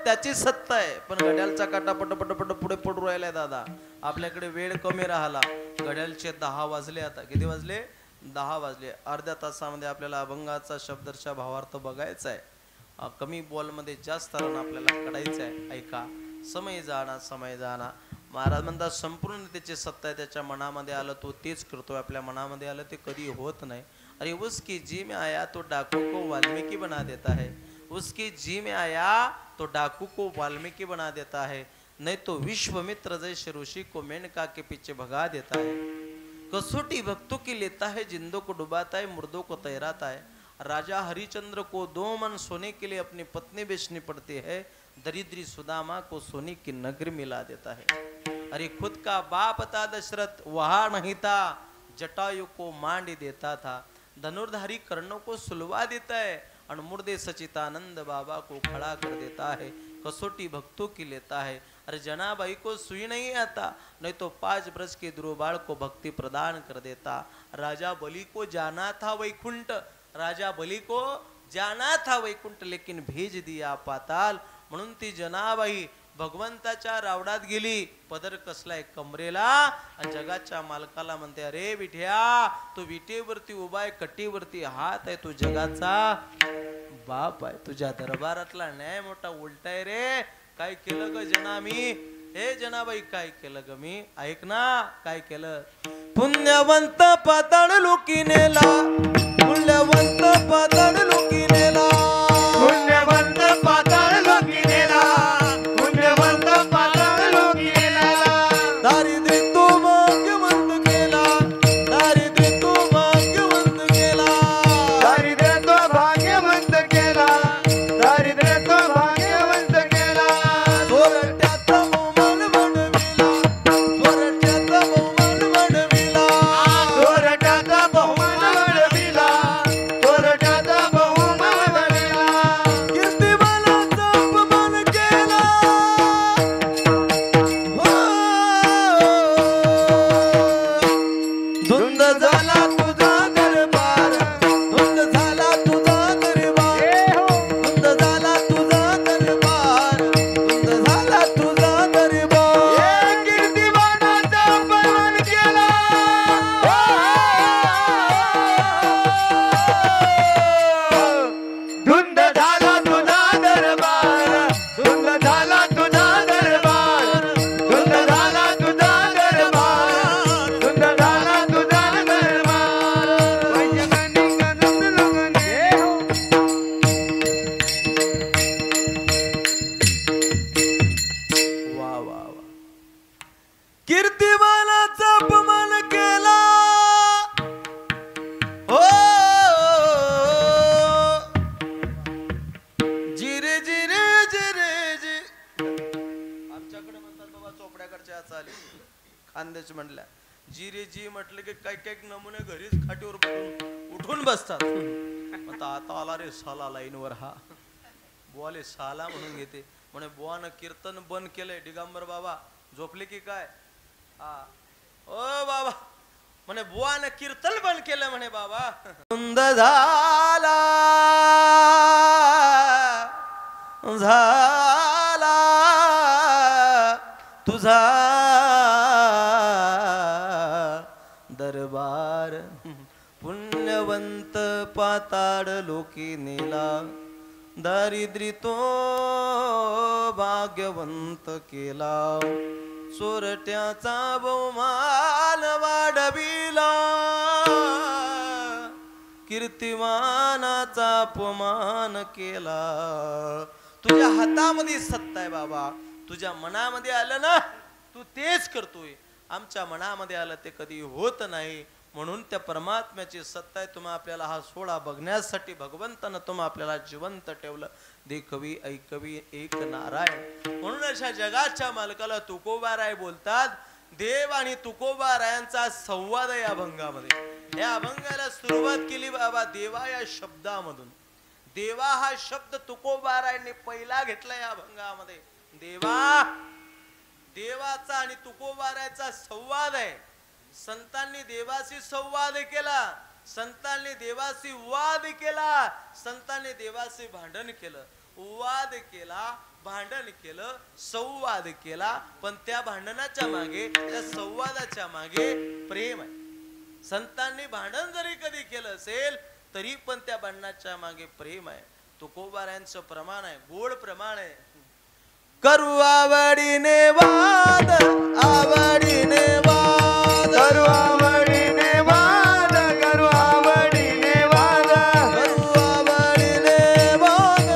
त्याची सत्ता आहे. पण घड्याळचा काटा पटपट पुढे पडू राहिलाय दादा. आपल्याकडे वेळ कमी राहिला. घड्याळचे 10 वाजले. आता किती वाजले? 10 वाजले. अर्ध्या तासामध्ये आपल्याला अभंगाचा शब्दर्शा भावार्थ बघायचा आहे. कमी बॉलमध्ये जास्त रन आपल्याला काढायचं आहे. ऐका, समय जाणा समय जाणा. महाराज म्हणतात संपूर्ण त्याची सत्ता आहे. त्याच्या मनामध्ये आलं तो तेच करतोय, आपल्या मनामध्ये आलं ते कधी होत नाही. अरे उसकी जी में आया तो डाकू को वाल्मीकि बना देता है, उसकी जी में आया तो डाकू को वाल्मीकि बना देता है, नहीं तो विश्वामित्र जैसे ऋषि को मेनका के पीछे भगा देता है. कसौटी भक्तों की लेता है, जिंदों को डुबाता है, मुर्दों को तैराता है. राजा हरिचंद्र को 2 मन सोने के लिए अपनी पत्नी बेचनी पड़ती है, दरिद्री सुदामा को सोने की नगरी मिला देता है. अरे खुद का बाप था दशरथ, वहां नहीं था, जटायु को मांड देता था. धनुर्धारी कर्णों को सुलवा देता है और मुर्दे सचितानंद बाबा को खड़ा कर देता है. कसौटी भक्तों की लेता है. अरे जनाबाई को सुई नहीं आता, नहीं तो 5 वर्ष के ध्रुवबाळ को भक्ति प्रदान कर देता. राजा बलि को जाना था वैकुंठ, राजा बलि को जाना था वैकुंठ, लेकिन भेज दिया पाताल. म्हणून ती जनाबाई भगवंताच्या रावडात गेली, पदर कसलाय कमरेला आणि जगाच्या मालकाला म्हणते, अरे विठ्या तू विटेवरती उभा आहे, कटीवरती हात आहे, तू जगाचा बाप आहे, तुझ्या दरबारातला न्याय मोठा उलटाय रे. काय केलं ग जना मी? हे जनाबाई काय केलं ग मी? ऐक ना काय केलं. पुण्यवंत पाताळ लोकी नेला, पुण्यवंत पाताळ लोकी नेला, पुण्यवंत पाताळ लोकी नेला, पुण्यवंत पाताळ लोकी नेला. दारिद्र्य तो भाग्यवंत केला, दारिद्र्य तो भाग्यवंत केला, दारिद्र्य तो भाग्यवंत केला, दारिद्र्य तो भाग्यवंत केला. चोरट्याचा बहुमान वाढविला, चोरट्याचा बहुमान वाढविला, चोरट्याचा बहुमान वाढविला, चोरट्याचा बहुमान कीर्तिमानाचा अपमान केला हो जिरे जिरे जिरे जी आमच्याकडे म्हणतात बाबा चोपड्याकडच्या चाली खानदेश म्हणल्या जिरे जी म्हटलं की काही काही नमुने घरीच खाटीवर उठून बसतात. आता आला रे साला लाईनवर हा बुवाले साला म्हणून घेते म्हणे बुवानं कीर्तन बंद केलंय. दिगंबर बाबा झोपले की काय हा ओ बाबा म्हणे बुवानं कीर्तन बंद केलं म्हणे बाबा. कुंद झाला झाला तुझा दरबार पुण्यवंत पाताळ लोकी नेला दारिद्री तो भाग्यवंत केला चोरट्याचा बहुमान वाढविला कीर्तिमानाचा अपमान केला. तुझ्या हातामध्ये सत्ता आहे बाबा. तुझ्या मनामध्ये आलं ना तू तेच करतोय. आमच्या मनामध्ये आलं ते कधी होत नाही. म्हणून त्या परमात्म्याची सत्ता आहे. तुम्हा आपल्याला हा सोहळा बघण्यासाठी भगवंतानं तुम्हा आपल्याला जिवंत ठेवलं. देखवी ऐकवी एक नारायण. म्हणून अशा जगाच्या मालकाला तुकोबाराय बोलतात. देव आणि तुकोबारायांचा संवाद या अभंगामध्ये. या अभंगाला सुरुवात केली बाबा देवा या शब्दामधून. देवा हा शब्द तुकोबारायांनी पहिला घेतला या अभंगामध्ये. देवा देवाचा आणि तुकोबारायचा संवाद आहे. संतांनी देवाशी संवाद केला. संतांनी देवाशी वाद केला. संतांनी देवाशी भांडण केलं. वाद केला भांडण केलं संवाद केला. पण त्या भांडणाच्या मागे त्या संवादाच्या मागे प्रेम आहे. संतांनी भांडण जरी कधी केलं असेल तरी पण त्या भांडणाच्या मागे प्रेम आहे. तुकोबारायांचं प्रमाण आहे गोड प्रमाण आहे. करू आवडीने वाद आवडीने वाद करू आवडीने वाद करू आवडीने वाद करू आवडीने वाद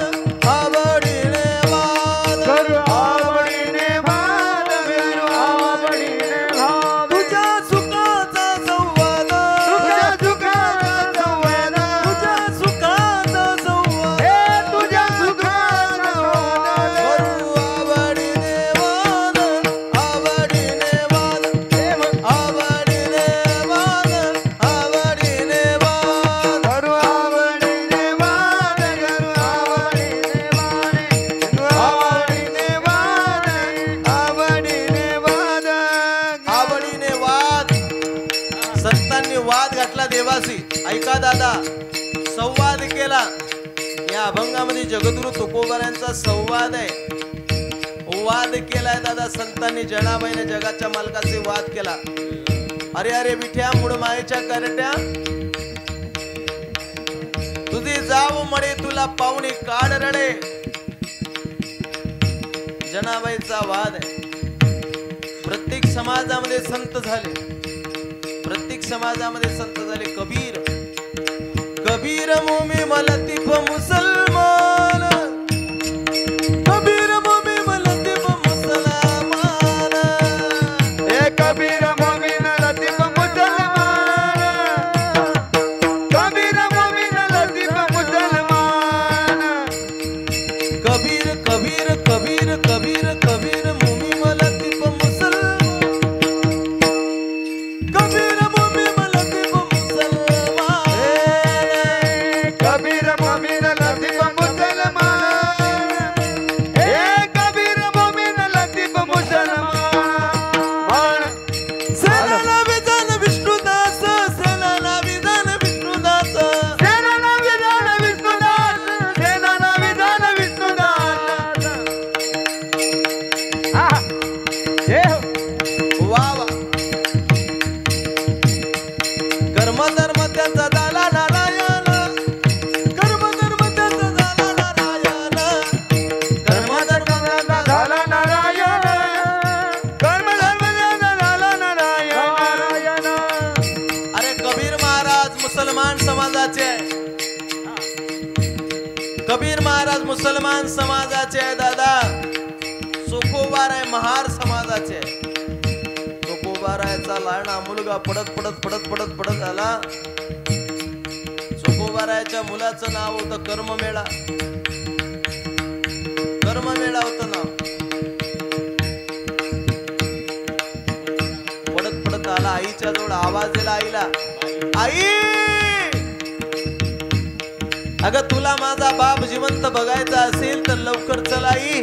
आवडीने वाद करू आवडीने वाद करू आवडीने वाद तुझ्या सुखाचा संवाद तुझ्या सुखाचा संवाद तुझ्या सुखाचा संवाद हे तुझ्या सुखाचा वाद करू आवडीने वाद आवडीने वाद आवडीने वाद आवडीने वाद करू आवडीने वाद करू आवडीने वाद आवडीने वाद आवडीने वाद. संतांनी वाद घातला देवाशी. ऐका दादा संवाद केला. या अभंगामध्ये जगद्गुरु तुकोबारायांचा संवाद आहे. वाद केलाय दादा संतांनी. जनाबाईने जगाच्या मालकाचे वाद केला. अरे अरे विठ्या मुड मायेच्या करट्या तुझी जाऊ मळे तुला पाहुणे काढ रडे. जनाबाईचा वाद आहे. प्रत्येक समाजामध्ये संत झाले. प्रत्येक समाजामध्ये संत झाले. कबीर कबीर मोमी मलतीफ मुसलमान कबीर मोमी मलतीफ मुसलमान हे कबीर मोमीन लतीफ मुसलमान कबीर मोमीन लतीफ मुसलमान कबीर कबीर कबीर कबीर कबीर मोमी मलतीफ मुसलमान कबीर मोमी मलतीफ मुसलमान कबीर मोमीन लतीफ मुसलमान हे कबीर मोमीन लतीफ मुसलमान सेनाला विधान विष्णुदास सेनाला विधान विष्णुदास सेनाला विधान विष्णुदास सेनाला विधान विष्णुदास हे वा वा. कर्मधर्म त्यांचा झाला नारायण कर्मधर्म त्यांचा झाला नारायण कर्मधर्म झाला नारायण कर्म धर्म झाला नारायण. अरे कबीर महाराज मुसलमान समाजाचे आहे. कबीर महाराज मुसलमान समाजाचे आहे दादा. तुकोबाराय महार समाजाचे आहे. चोखोबारायचा लहाना मुलगा पडत पडत पडत पडत पडत आला. चोखोबारायच्या मुलाचं नाव होतं कर्ममेळा. कर्ममेळा होतं नाव. पडत पडत आला. आईच्या जवळ आवाज दिला आईला, आई अगं तुला माझा बाप जिवंत बघायचा असेल तर लवकर चल आई.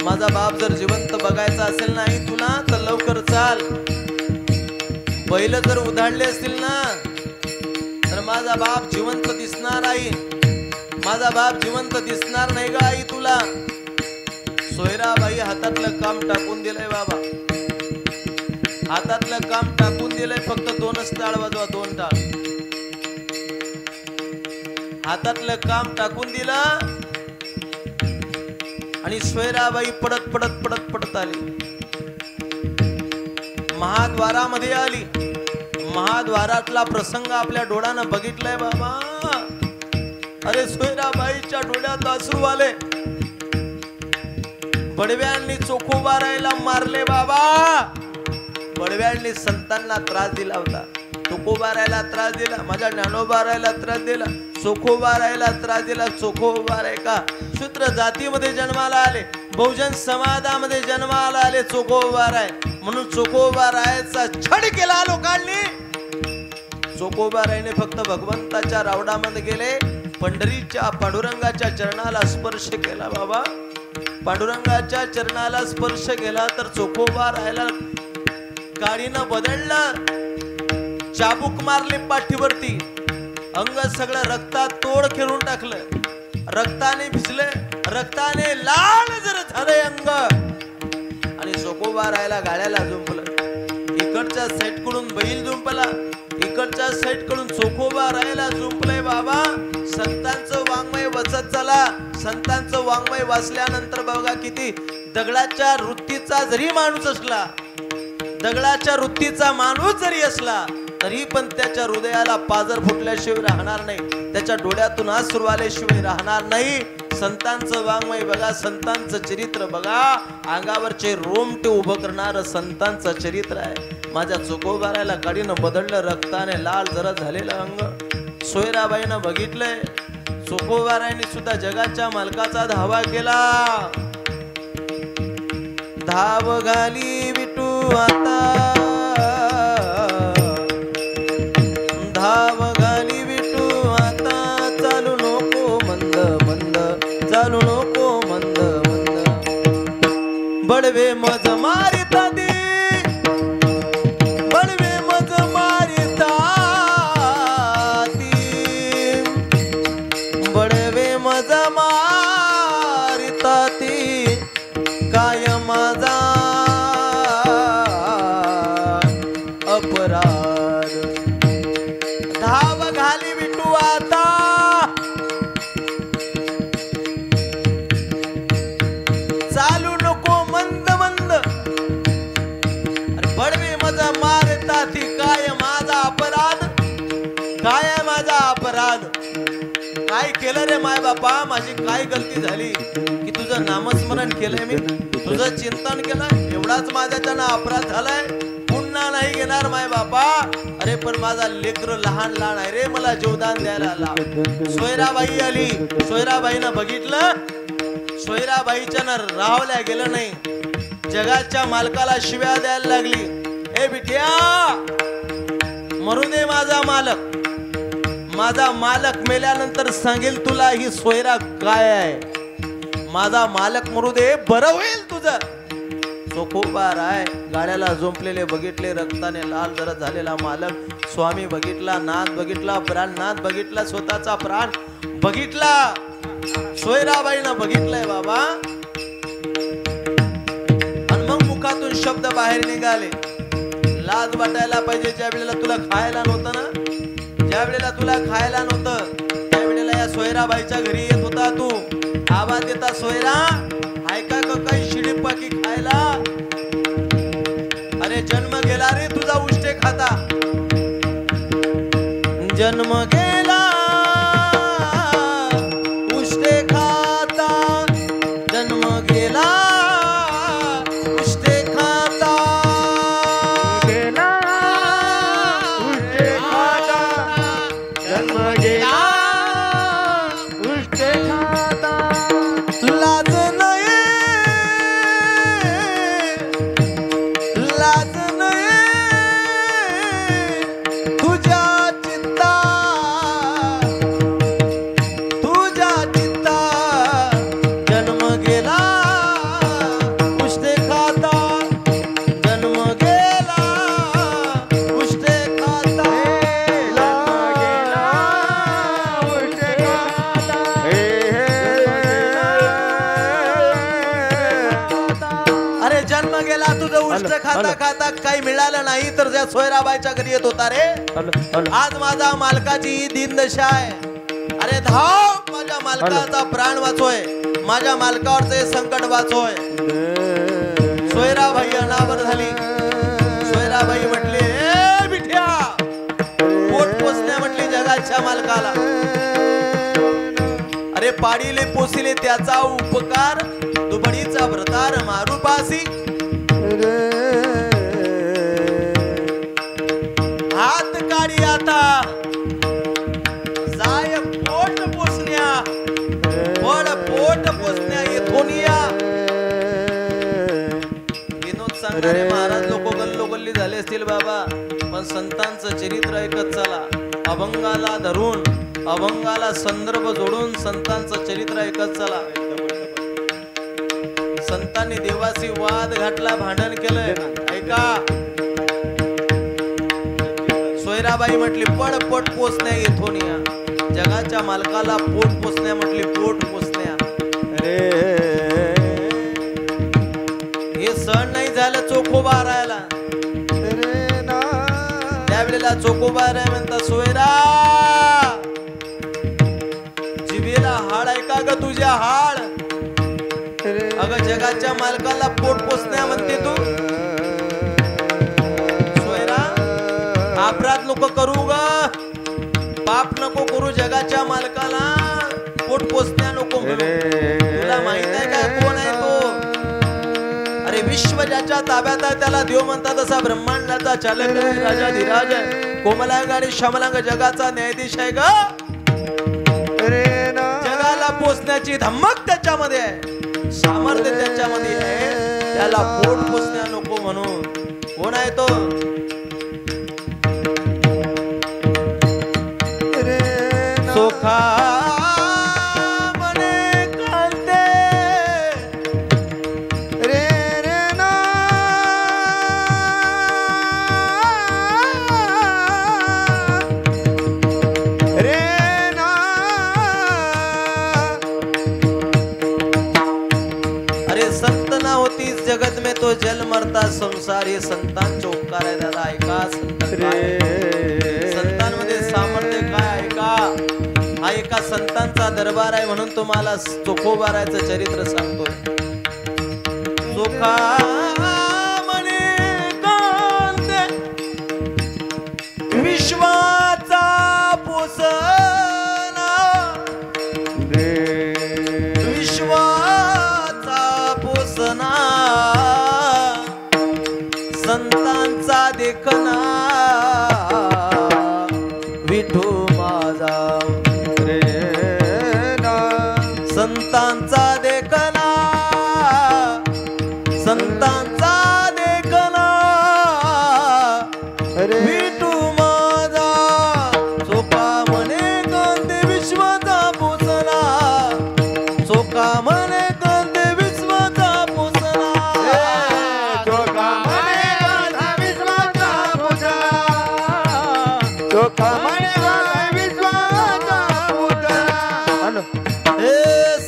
माझा बाप जर जिवंत बघायचा असेल नाही तुला तर लवकर चाल. बैल जर उधाळले असतील ना तर माझा बाप जिवंत दिसणार आई. माझा बाप जिवंत दिसणार नाही ग आई तुला. सोयराबाई हातातलं काम टाकून दिलंय बाबा. हातातलं काम टाकून दिलंय. फक्त 2च टाळ वाजवा. 2 टाळ. हातातलं काम टाकून दिलं आणि सोयराबाई पडत पडत पडत पडत आली. महाद्वारामध्ये आली. महाद्वारातला प्रसंग आपल्या डोळ्यानं बघितलाय बाबा. अरे सोयराबाईच्या डोळ्यात अश्रू आले. बडव्यांनी चोखोबारायला मारले बाबा. बडव्यांनी संतांना त्रास दिला होता. चोखोबारायला त्रास दिला. माझ्या ज्ञानोबारायला त्रास दिला. चोखोबारायला त्रास दिला. चोखोबाराय का शूद्र जातीमध्ये जन्माला आले. बहुजन समाजामध्ये जन्माला आले चोखोबाराय. म्हणून चोखोबारायचा छळ केला लोकांनी. चोखोबारायने फक्त भगवंताच्या रावडामध्ये गेले. पंढरीच्या पांडुरंगाच्या चरणाला स्पर्श केला बाबा. पांडुरंगाच्या चरणाला स्पर्श केला तर चोखोबारायला गाडीनं बदललं. चाबूक मारले पाठीवरती. अंग सगळं रक्तात तोड खेळून टाकलं. रक्ताने भिजले. रक्ताने लाल जर झाले अंग. आणि चोखोबारायला गाड्याला झुंपलं. इकडच्या साईड कडून बैल झुंपला. इकडच्या साईड कडून चोखोबारायला झुंपलंय बाबा. संतांचं वाङ्मय वाचत चला. संतांचं वाङ्मय वाचल्यानंतर बघा किती दगडाच्या वृत्तीचा जरी माणूस असला, दगडाच्या वृत्तीचा माणूस जरी असला तरी पण त्याच्या हृदयाला पाजर फुटल्याशिवाय राहणार नाही. त्याच्या डोळ्यातून अश्रू आल्याशिवाय राहणार नाही. संतांचं वाङ्मय बघा. संतांचं चरित्र बघा. अंगावरचे रोमटे उभं करणारं संतांचं चरित्र आहे. माझ्या चोखोबारायला गाडीनं बदललं. रक्ताने लाल जरा झालेलं अंग. सोयराबाईनं बघितलंय. चोखोबारायने सुद्धा जगाच्या मालकाचा धावा केला. धाव घाली विटू आता. धाव घाली विटू आता. चालू नको मंद मंद. चालू नको मंद मंद. बडवे मज मारिता दे. बडवे मज मारिता ती. बडवे मज मारिता ती. काय माझा अपराध. धाव घाली विटू आता. चालू नको मंद मंद. अरे बडवे माझा मारता ती. काय माझा अपराध. काय माझा अपराध. काय केलं रे माय बापा. माझी काय गलती झाली की तुझं नामस्मरण केलंय मी. तुझं चिंतन केलं. एवढाच माझ्याच्यानं अपराध झालाय. पुन्हा नाही घेणार माय बापा. अरे पण माझा लेकरं लहान लहान आहे रे. मला जीवदान द्यायला आला. सोयराबाई आली. सोयराबाईनं बघितलं. सोयराबाईच्यानं राहवल्या गेलं नाही. जगाच्या मालकाला शिव्या द्यायला लागली. ए बिटिया मरू दे माझा मालक. माझा मालक मेल्यानंतर सांगेल तुला ही सोयरा काय आहे. माझा मालक मरू दे बरं होईल तुझं. चोखोबाराय गाड्याला झोंपलेले बघितले. रक्ताने लाल जरा झालेला मालक. स्वामी बघितला. नाथ बघितला. प्राणनाथ बघितला. स्वतःचा प्राण बघितला. सोयराबाईनं बघितलंय बाबा. आणि मग मुखातून शब्द बाहेर निघाले. लाज वाटायला पाहिजे. ज्या वेळेला तुला खायला नव्हतं ना, ज्या वेळेला तुला खायला नव्हतं त्या वेळेला या सोयराबाईच्या घरी येत होता तू. आवाज देता सोयरा हाय का काही शिडीपाकी खायला. अरे जन्म गेला रे तुझा उष्टे खाता. जन्म गेला उष्टे खाता. जन्म गेला उष्टे खाता. कष्ट खाता खाता काही मिळालं नाही तर त्या सोयराबाईच्या घरी येत होता रे. आज माझा मालकाची ही दीनदशा आहे. अरे धाव, माझ्या मालकाचा प्राण वाचोय, माझ्या मालकावरचं हे संकट वाचोय. सोयराबाई अनावर झाली. सोयराबाई म्हटली, ए बिठ्या, पोट पोचण्या म्हटली जगाच्या मालकाला. अरे पाडीले पोसिले त्याचा उपकार, दुबडीचा व्रतार मारू पासी. हात काढी आता, जाय पोट पोचण्या, पड पोट पोचण्या येथून या. विनोद सांगणारे महाराज लोक गल्लोगल्ली झाले असतील बाबा, पण संतांचं चरित्र ऐकत चला. अभंगाला धरून, अभंगाला संदर्भ जोडून संतांचं चरित्र ऐकत चला. संतांनी देवाशी वाद घातला, भांडण केलंय. ऐका, सोयराबाई म्हटली पड पोट पोचण्या येथून या. जगाच्या मालकाला पोट पोचण्या म्हटली, पोट पोचण्या. हे सण नाही झालं चोखोबा राहायला. त्यावेळेला चोखोबा राय म्हणता, सोयरा जिभेला हाड ऐका ग तुझ्या हाड. अगं जगाच्या मालकाला पोट पोचण्या म्हणते तू. सोयरा अपराध नको करू ग, पाप नको करू, जगाच्या मालकाला पोट पोचण्या नको म्हणू. तुला माहित आहे का कोण आहे तो? अरे विश्व ज्याच्या ताब्यात आहे त्याला देव म्हणतात. असा ब्रह्मांडाचा चालक राजा धीराज आहे, कोमलांग आणि श्यामलांग जगाचा न्यायाधीश आहे ग. जगाला पोचण्याची धमक त्याच्यामध्ये आहे, सामर्थ्य त्याच्यामध्ये आहे. त्याला पोट पोचण्या नको म्हणून. कोण आहे तो? सोखा मने कांते रे रे ना रे ना. अरे संत ना होतीस जगत में तो जल मरता संसार. हे संतांचे उपकार आहे दादा. ऐका, संतांमध्ये सामर्थ्य काय ऐका. हा एका संतांचा दरबार आहे म्हणून तुम्हाला चोखोबाराचं चरित्र सांगतोय. चोखा म्हणे कांते विश्वाचा पोसना, विश्वाचा पोसना, संतांचा देखना विठू माझा. संतांचा देखना, संतांचा देखना विठू माझा. चोखा म्हणे कांते विश्वाचा पोसना, चोखा म्हणे कांते विश्वाचा पोसना. चोखा म्हणे कांते विश्वाचा पोसना, चोखा म्हणे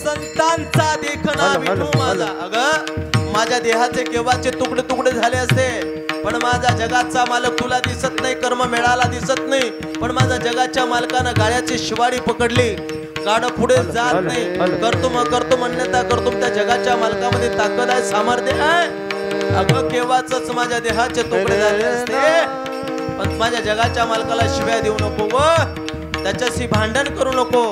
संतांचा देखना विठू माझा. अगं माझ्या देहाचे केव्हाचे तुकडे तुकडे झाले असते, पण माझा जगाचा मालक तुला दिसत नाही, कर्म मिळाला दिसत नाही, पण माझा जगाच्या मालकानं गाड्याची शिवाडी पकडली, गाडं पुढे जात नाही. करतो मग करतो म्हणण्याचा करतो. त्या जगाच्या मालकामध्ये ताकद आहे, सामर्थ्य आहे. अगं केव्हाच माझ्या देहाचे तुकडे झाले असते, पण माझ्या जगाच्या मालकाला शिव्या देऊ नको व त्याच्याशी भांडण करू नको.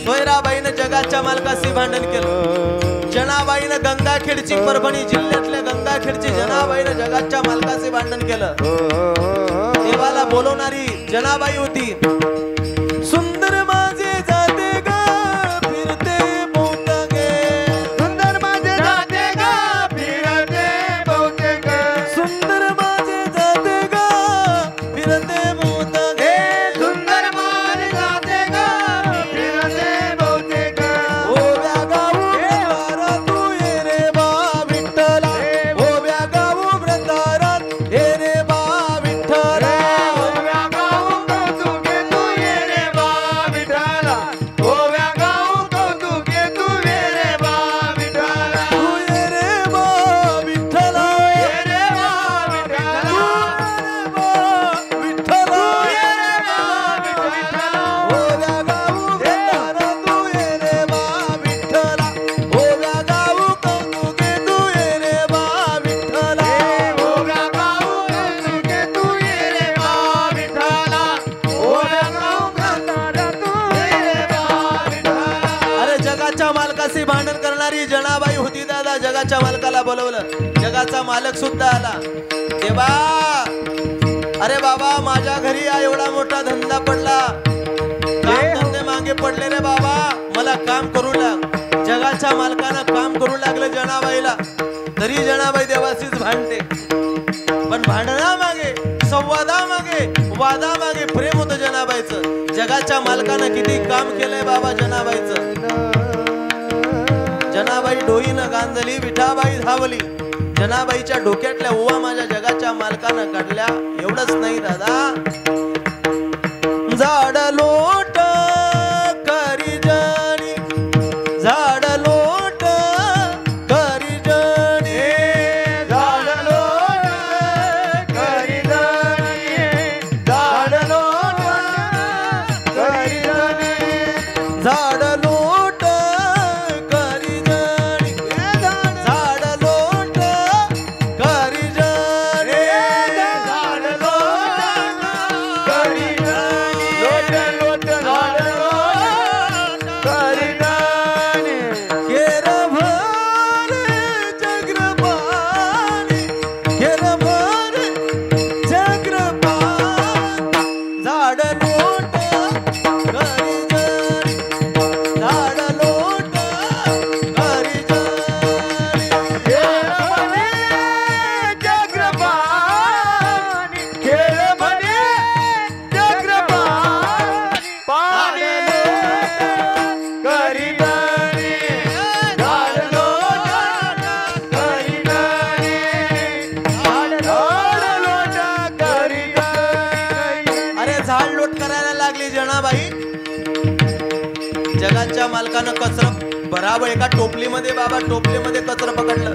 सोयराबाईनं जगाच्या मालकाशी भांडण केलं. जनाबाईनं गंगाखेडची, परभणी जिल्ह्यातल्या गंगाखेडची जनाबाईनं जगाच्या मालकाशी भांडण केलं. देवाला बोलवणारी जनाबाई होती. सुंदर माझे जाते ग फिरते बहुते गे, सुंदर माझे जाते ग फिरते बहुते ग, सुंदर माझे जाते ग फिरते बहुते गे, सुंदर माझे जाते ग फिरते बहुते ग. ओव्या गाऊ व्रतारात तू ये रे बा विठ्ठला, ओव्या गाऊ व्रतारात ये रे बा विठ्ठला. ओव्या गाऊ कौतुके तू घरी जनाबाई होती दादा. जगाच्या मालकाला बोलवलं. जगाचा मालक सुद्धा आला. देवा, अरे बाबा, माझ्या घरी एवढा मोठा धंदा पडला, काम धंदे मागे पडले रे बाबा, मला काम करू लाग. जगाच्या मालकानं काम करू लागलं जनाबाईला. तरी जनाबाई देवाशीच भांडते. पण भांडणामागे, संवादामागे, वादामागे प्रेम होतं जनाबाईचं. जगाच्या मालकानं किती काम केलंय बाबा जनाबाईचं. जनाबाई डोईनं गांजली, विठाबाई धावली. जनाबाईच्या डोक्यातल्या ओवा माझ्या जगाच्या मालकानं काढल्या. एवढंच नाही दादा, झाड लोट करी जणी, झाड लोट करी जणी, झाड लोट करी जणी, झाड लोट करी जणी, झाड लोट करी जणी, झाड लोट करी जणी, झाड लोट करी जणी, लोट लोट झाड लोट करी जणी. केर भर चक्रपाणी, केर भर चक्रपाणी, झाड लोट करी जणी, झाड लोट करी जणी. खेळ म्हणे चक्रपाणी, खेळ म्हणे चक्रपाणी, पाणी करी जणी, झाड लोट करी जणी, झाड लोट करी जणी. अरे झाड लोट करायला लागली जनाबाई. जगाच्या मालकानं कचरा बराबर एका टोपलीमध्ये बाबा, टोपलीमध्ये कचरा पकडलं.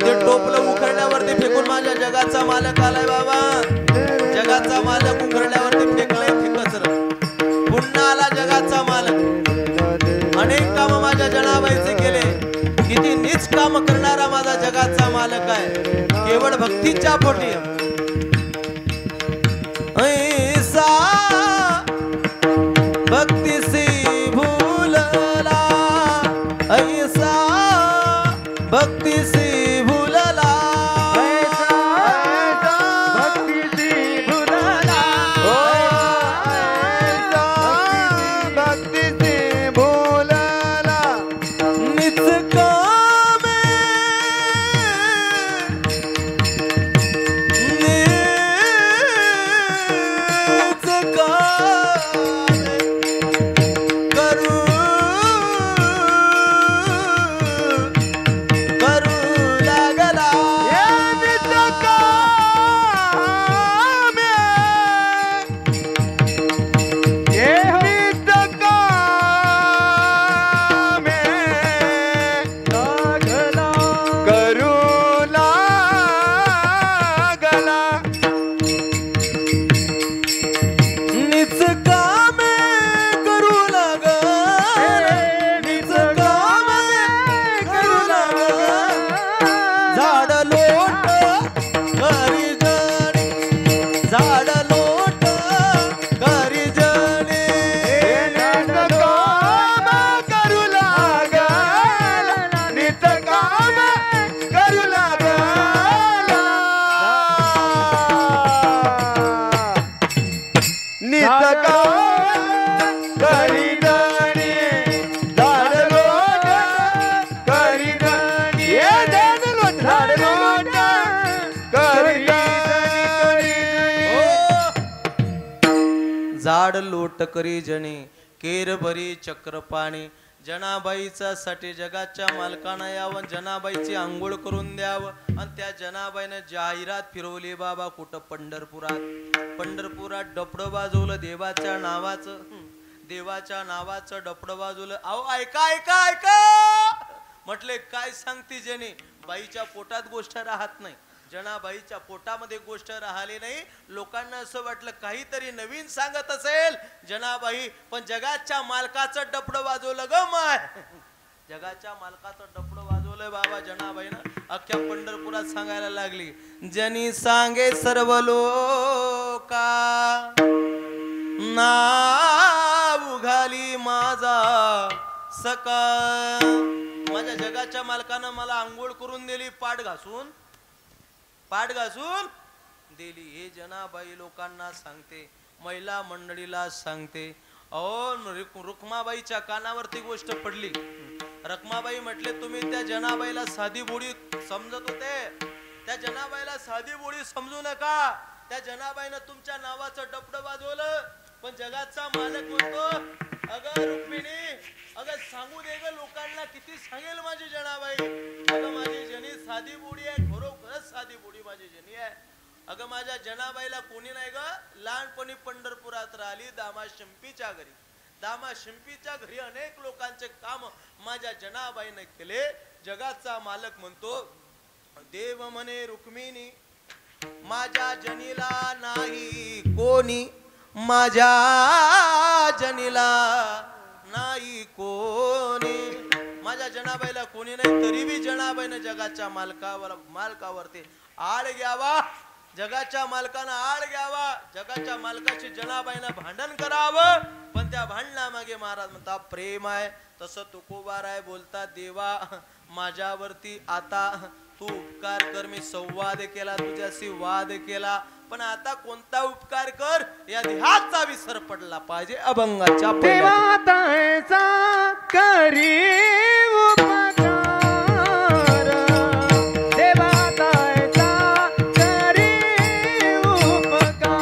ते टोपलं उखरण्यावरती फेकून माझ्या जगाचा मालक आलाय बाबा. जगाचा मालक उखरण्यावरती फेकलंय ते कचरा. पुन्हा आला जगाचा मालक. अनेक काम माझ्या जनाबाईचे केले. किती नीच काम करणारा माझा जगाचा मालक आहे. केवळ भक्तीच्या पोटी. ऐसा भक्तीसी भूलला, ऐसा भक्तीसी भूलला, ऐसा भक्तीसी भूलला, ऐसा भक्तीसी भूलला. निज कामे, निज कामे करू, करू लागला. हे निज कामे, हे निज कामे लागला, करू लागला. निज कामे करू लागला, निज कामे करू लागला. झाड लोट करी जणी, झाड लोट करी जणी. हे निज काम करू लागला, निज काम करू लागला. निज काम करी जणी, झाड लोट करी जणी, हे झाड लोट, झाड लोट करी जणी. झाड लोट करी जणी, केर भरी चक्रपाणी. जनाबाईचा साठी जगाच्या मालकानं यावं, जनाबाईची आंघोळ करून द्यावं. आणि त्या जनाबाईनं जाहिरात फिरवली बाबा. कुठं? पंढरपुरात. पंढरपुरात डपडं वाजवलं देवाच्या नावाचं. देवाच्या नावाचं डपडं वाजवलं. अहो ऐका ऐका ऐका, म्हटले काय सांगते जनी. बाईच्या पोटात गोष्ट राहत नाही. जनाबाईच्या पोटामध्ये गोष्ट राहिली नाही. लोकांना असं वाटलं काहीतरी नवीन सांगत असेल जनाबाई, पण जगाच्या मालकाचं डपडं वाजवलं ग माय. जगाच्या मालकाचं डपडं वाजवलंय बाबा जनाबाईनं. अख्ख्या पंढरपुरात सांगायला लागली. जनी सांगे सर्व लोका, नाव घाली माझा सका. माझ्या जगाच्या मालकानं मला आंघोळ करून दिली, पाठ घासून दिली. हे जनाबाई लोकांना सांगते, महिला मंडळीला सांगते. अहो रुक्माबाईच्या कानावरती गोष्ट पडली. रुक्माबाई म्हटले, तुम्ही त्या जनाबाईला साधी बोडी समजत होते, त्या जनाबाईला साधी बोडी समजू नका. त्या जनाबाईनं तुमच्या नावाचं डबडं वाजवलं, पण जगाचा मालक म्हणतो, अगं रुक्मिणी, अगं सांगू दे ग लोकांना, किती सांगेल माझी जनाबाई. अगं माझी जनी साधी बोडी आहे, खरोखरच साधी बोडी माझी जनी आहे. अगं माझ्या जनाबाईला कोणी नाही ग. लहानपणी पंढरपुरात राहिली दामा शिंपीच्या घरी. दामा शिंपीच्या घरी अनेक लोकांचे काम माझ्या जनाबाईने केले. जगाचा मालक म्हणतो, देव म्हणे रुक्मिणी, माझ्या जनीला नाही कोणी, माझ्या जनीला नाही कोणी. माझ्या जनाबाईला कोणी नाही, तरी बी जनाबाईनं जगाच्या मालकावरती आळ घ्यावा. जगाच्या मालकानं आळ घ्यावा. जगाच्या मालकाची जनाबाईनं भांडण करावं. पण त्या भांडणामागे महाराज म्हणतात प्रेम आहे. तसं तुकोबाराय बोलतात, देवा माझ्यावरती आता तू उपकार कर. मी संवाद केला, तुझ्याशी वाद केला, पण आता कोणता उपकार कर, या देहाचा विसर पडला पाहिजे. अभंगाच्या देवाचा करी उपकार, देवाचा करी उपकार,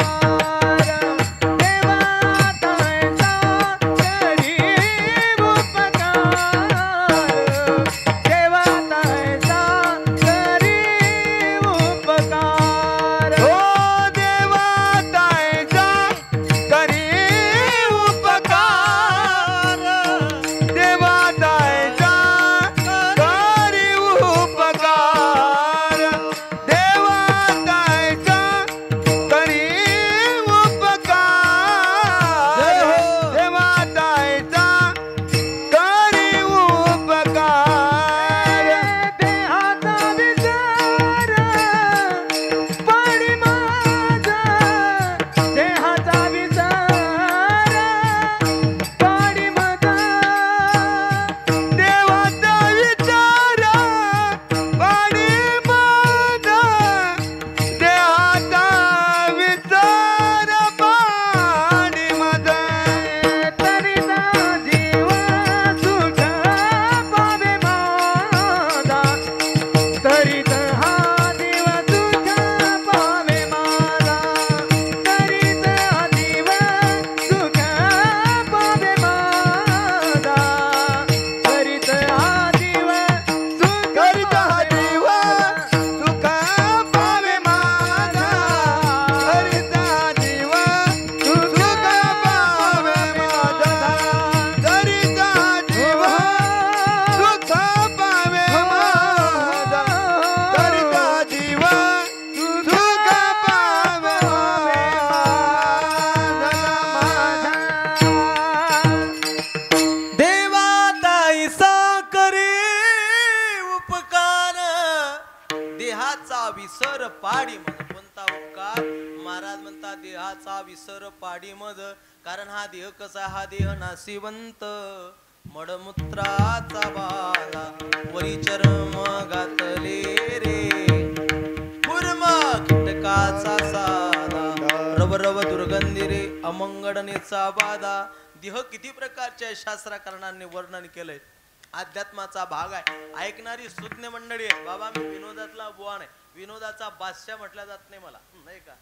देवाचा करी उपकार, देवाचा करी उपकार. हो देवाचा करी उपकार, देवाचा करी उपकार, देवाचा करी उपकार, देवाचा करी उपकार. देहाचा विचार पडी माझा, देहाचा विचार पडी माझा, देवाचा विचार पडी माझा, देहाचा विचार पडी माझा. तरीचा जीव सुख पावे माझा, तरीत हा जीव सुख पावे माझा, तरीत हा जीव सुख पावे माझा, तरीत हा जीव सुख पावे माझा, तरीत हा जीव सुख पावे माझा, तरीत हा जीव सुख पावे माझा, तरीत हा जीव सुख पावे माझा. देवाताईसा करी उपकार, देहाचा विसर पाडी मज. कोणता उपकार? महाराज म्हणतात देहाचा विसर पाडी मज. कारण हा देह कसा, हा देह नाशिवंत, मडमूत्राचा बाला वरी चर्म घातले रे, कुर्म कीटकाचा साधा, रवरव दुर्गंधी रे, अमंगडनेचा बाधा. देह किती प्रकारचे आहे शास्त्रकारणांनी वर्णन केलंय. अध्यात्माचा भाग आहे. ऐकणारी सुज्ञ मंडळी आहे. बाबा मी विनोदातला बुवा नाही, विनोदाचा बादशाह म्हटला जात नाही मला, नाही का.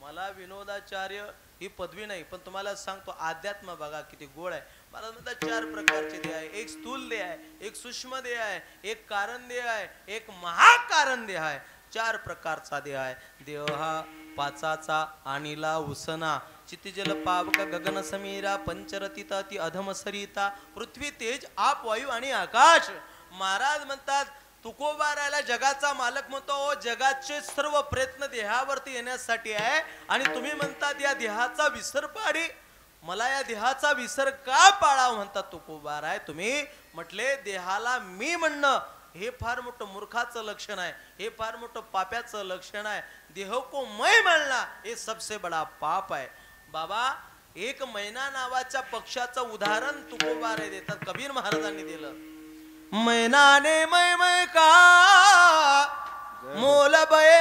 मला विनोदाचार्य ही पदवी नाही, पण तुम्हाला सांगतो अध्यात्म बघा किती गोड आहे. मला म्हणतात 4 प्रकारचे देह आहे. एक स्थूल देह आहे, एक सूक्ष्म देह आहे, एक कारण देह आहे, एक महाकारण देह आहे. 4 प्रकारचा देह आहे. देह हा पाचाचा आणिला उसना, चितिजल पावक गगन समीरा, पंचरतीत अति अधम सरिता, पृथ्वी तेज आप वायू आणि आकाश. महाराज म्हणतात तुकोबारायला जगाचा मालक म्हणतो, जगाचे सर्व प्रयत्न देहावरती येण्यासाठी आहे, आणि तुम्ही म्हणतात या देहाचा विसर पाडी. मला या देहाचा विसर का पाळाव म्हणतात तुकोबाराय तुम्ही. म्हटले देहाला मी म्हणणं हे फार मोठं मूर्खाचं लक्षण आहे, हे फार मोठं पाप्याचं लक्षण आहे. देह को मैं म्हणला हे सबसे बडा पाप आहे. बाबा एक मैना नावाच्या पक्षाचं उदाहरण तुकोबाराय देतात, कबीर महाराजांनी दिलं. मैनाने मै मै का मोल बये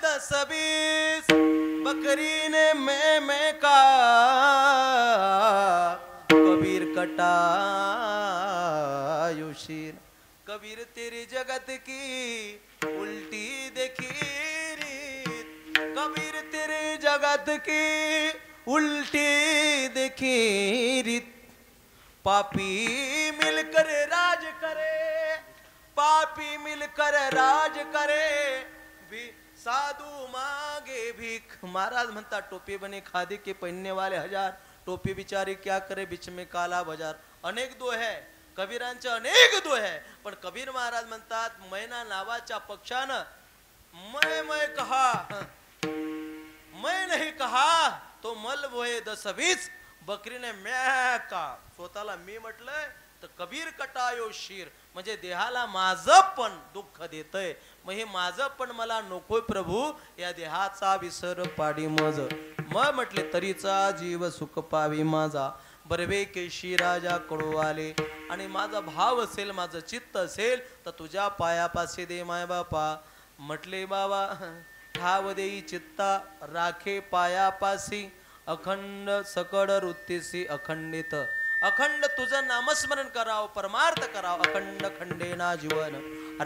10-20 बकरीने मैं का कबीर कटा युशीर कबीर तेरी जगत की उल्टी देखी रीत कबीर तेरी जगत की उल्टी देखी रीत पापी मिलकर राज करे पापी मिलकर राज करे भी साधू मांगे भीख महाराज म्हणता टोपी बने खादी के पहनने वाले हजार टोपी बिचारी क्या करे बीच में काला बाजार अनेक दो है कबीरांचे अनेक दो है पण कबीर महाराज म्हणतात मैना नावाच्या पक्षानं मैं कहा मैं नहीं कहा तो मल बोये 10-20 बकरीने म्या का स्वतःला मी म्हटलंय तर कबीर कटायो शीर म्हणजे देहाला माझं पण दुःख देतय मग हे माझं पण मला नकोय प्रभू या देहाचा विसर पाडी मज मग म्हटले तरीचा जीव सुख पावी माझा बरवे केशी राजा कडू आले आणि माझा भाव असेल माझं चित्त असेल तर तुझ्या पायापाशी दे माय बापा म्हटले बाबा ठाव देई चित्ता राखे पायापाशी अखंड सकड वृत्तीसी अखंडित अखंड तुझं नामस्मरण कराव परमार्थ कराव अखंड खंडेना जीवन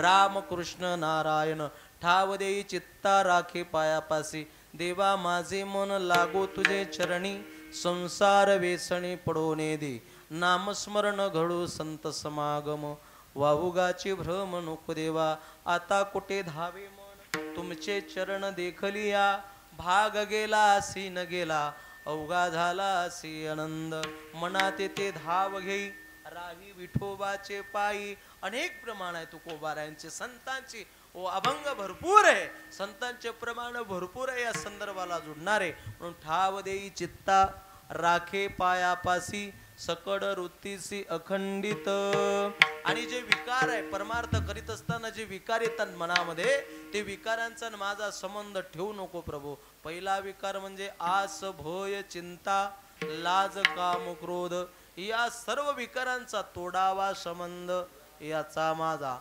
राम कृष्ण नारायण ठाव देई चित्ता राखे पायापासी देवा माझे मन लागो तुझे चरणी संसार वेसणी पडोने दे नामस्मरण घडू संत समागम वाहुगाची भ्रम नको देवा आता कुठे धावे मन तुमचे चरण देखलिया भाग गेला असी न गेला अवघा झाला असी आनंद मनात ते धाव घेई राही विठोबाचे पायी अनेक प्रमाण आहे तुकोबारायांचे संतांची ओ अभंग भरपूर आहे संतांचे प्रमाण भरपूर आहे या संदर्भाला जुडणारे म्हणून ठाव देई चित्ता राखे पायापासी सकड वृत्तीसी अखंडित आणि जे विकार आहे परमार्थ करीत असताना जे विकार येतात मनामध्ये ते विकारांचा माझा संबंध ठेवू नको प्रभू पहिला विकार म्हणजे आस भय चिंता लाज काम क्रोध या सर्व विकारांचा तोडावा संबंध याचा माझा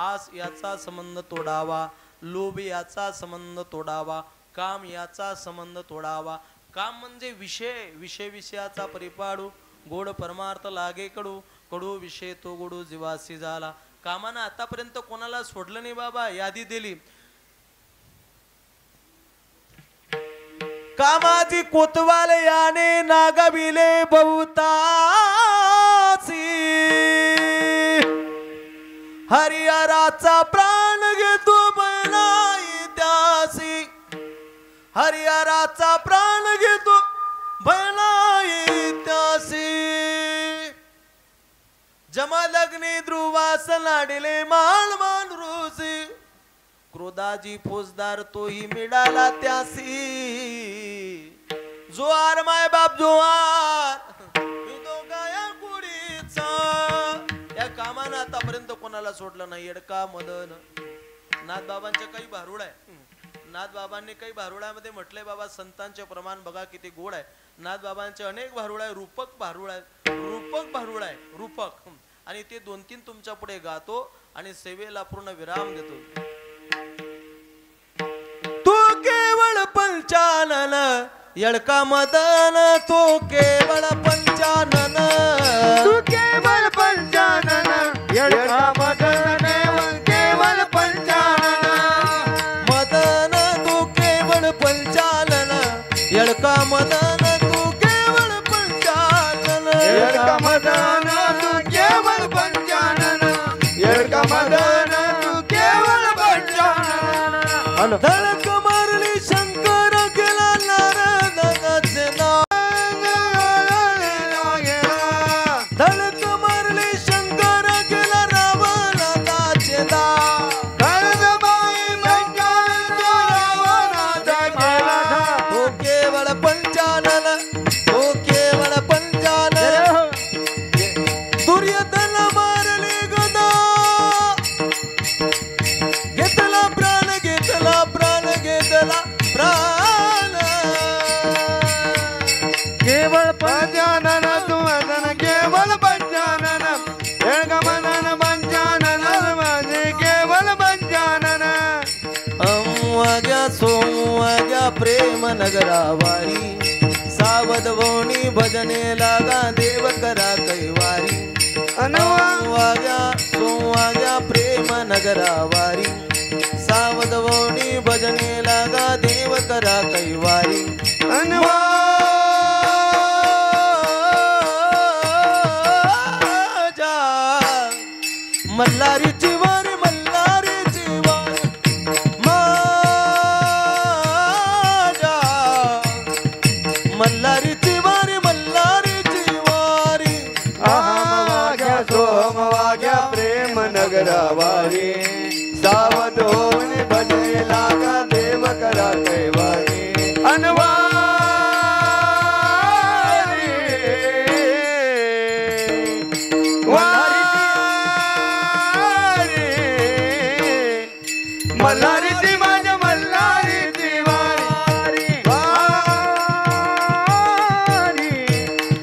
आस याचा संबंध तोडावा लोभ याचा संबंध तोडावा काम याचा संबंध तोडावा काम म्हणजे विषय विषयाचा परिपाडू गोड परमार्थ लागे कडू कडू विषय तो गोडू जीवासी झाला कामानं आतापर्यंत कोणाला सोडलं नाही बाबा यादी दिली कामाची कोतवाल याने नागविले बहुतासी हरिहराचा प्राण घेतो बैलाई त्यासी हरिहराचा प्राण घेतो बैलाई त्यासी जमलग्नी ध्रुवास लाडिले मालमान रोजी क्रोधाजी फौजदार तोही मिळाला त्यासी जोहार माय बाप जोहार गाया कुडीचा या कामानं आतापर्यंत कोणाला सोडलं नाही येडका मदन नाथबाबांच्या काही भारुड आहे नाथबाबांनी काही भारुडामध्ये म्हटलंय बाबा संतांचे प्रमाण बघा किती गोड आहे नाथबाबांचे अनेक भारुड आहे रूपक भारुड आहे रूपक आणि ते 2-3 तुमच्या पुढे गातो आणि सेवेला पूर्ण विराम देतो तू केवळ पंचानन येडका मदन तू केवळ पंचानन तू केवळ पंचानन येडका मदन केवळ पंचानन मदन तू केवळ पंचानन येडका मदन तू केवळ पंचानन येडका मदन तू केवळ पंचानन येडका मदन तू केवळ पंचानन धडक मारली शंकर गेला नारदाचे नाव धडक मारली शंकर गेला रावणाचा सोमवाग्या सोमवाग्या प्रेम नगरावारी सावध वोणी भजने लागा देव करा कैवारी सोमवाग्या प्रेम नगरावारी सावध वोणी भजने लागा देव करा कैवारी मल्हारीची वारी मल्हारीची वारी माझ्या मल्हारीची वारी मल्हारीची वारी वाग्या सोमवाग्या प्रेम नगरावारी सावध होऊन भजने लागा देव करा कैवारी मल्हारीची माझ्या मल्हारीची वारी वारी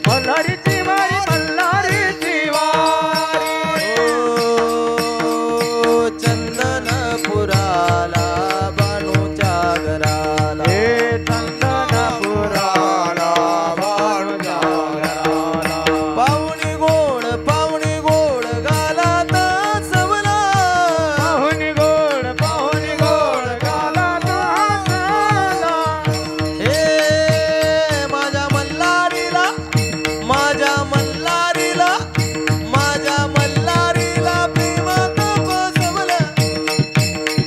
मल्हारीची वारी मल्हारीची वारी चंदनपुराला बाणूच्या घराला हे चंदनपुराला बाणूच्या घराला पाहुणी गोड गालात सवला पाहुणी गोड गालात सवला हे माझ्या मल्हारीला माझ्या मल्हारीला माझ्या मल्हारीला प्रेमात बसवलं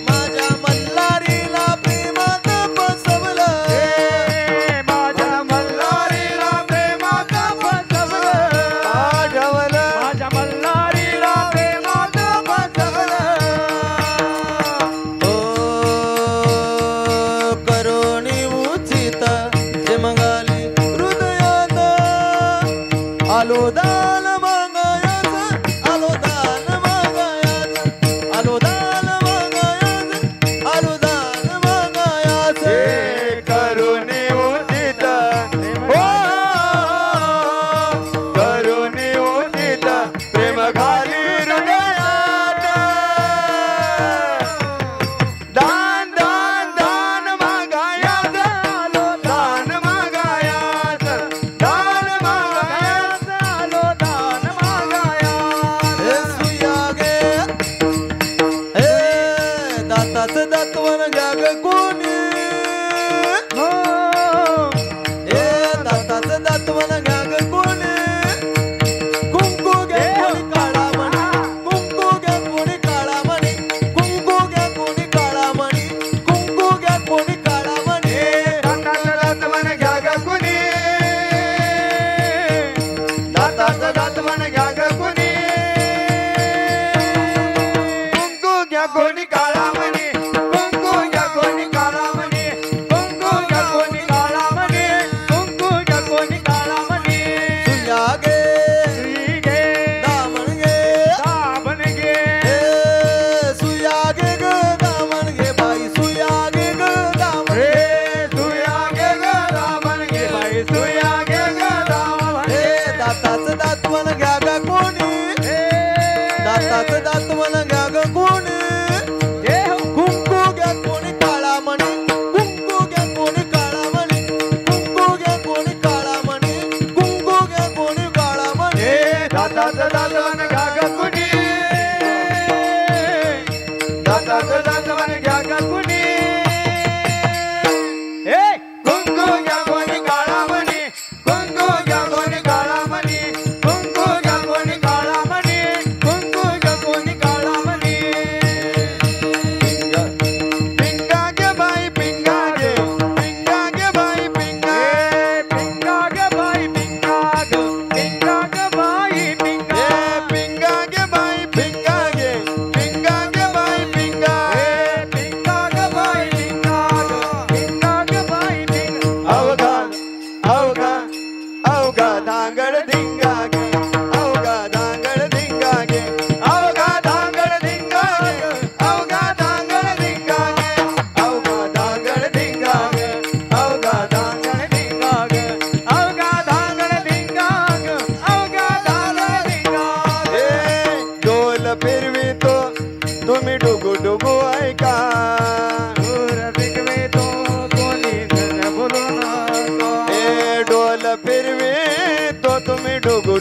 माझ्या मल्हारीला प्रेमात बसवलं माझ्या मल्हारीला प्रेमात बसवलं आढवलं माझ्या मल्हारीला प्रेमात बसवलं ओ करुणी उचित जमगाली हृदयात आलो दान मागायाच आलो दान मागायाच आलो दान मागायाच आलो दान मागायाच हे करुणी उदित हो करुणी उदित प्रेम घाली हृदयात दान दान दान मागायात आलो दान मागायात दान मागायात आलो दान मागायात हे सुया गे हे दाताच दातवन घ्या ग कोणी हो हे दाताच दातवन घ्या ग कोणी कुंकू घ्या कोणी काळा मणी कुंकू घ्या कोणी काळा मणी कुंकू घ्या कोणी काळा मणी कुंकू घ्या कोणी काळा मणी दाताचं दातवन घ्या ग कुणी दाताचं दातवन घ्या ग कुणी कुंकू घ्या कोणी काळा म्हणे कुंकू घ्या कोणी काळा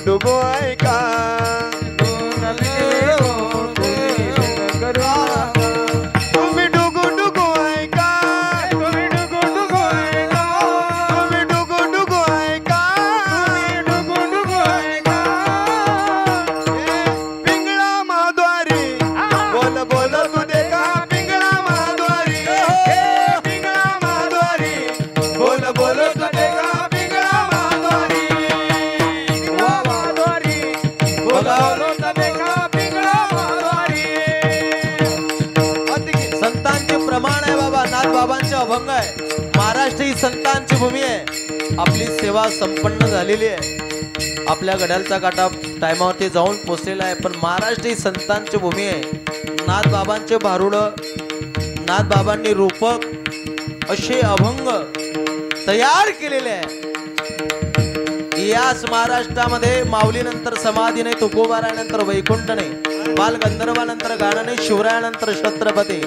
डुगो ऐका तुम्ही डुगू डुगू ऐका तुम्ही डुगू डुगू ऐका तुम्ही डुगू डुगू ऐका डुगू डुगू ऐका पिंगळा महाद्वारी बोल बोल तू देखा पिंगळा महाद्वारी पिंगळा महाद्वारी बोल बोल तू देखा पिंगळा महाद्वारी वा महाद्वारी बोल बोल तू देखा पिंगळा महाद्वारी संतांचे प्रमाण आहे बाबा, नाथ बाबांचे अभंग आहे. महाराष्ट्र ही संतांची भूमी आहे. आपली सेवा संपन्न झालेली आहे. आपल्या घड्याळचा काटा टायमावरती जाऊन पोचलेला आहे. पण महाराष्ट्र ही संतांची भूमी आहे. नाथ बाबांचे भारुड, नाथ बाबांनी रूपक असे अभंग तयार केलेले आहे. याच महाराष्ट्रामध्ये माऊलीनंतर समाधी नाही, तुकोबारानंतर वैकुंठ नाही, बालगंधर्वानंतर गाणं नाही, शिवरायानंतर छत्रपती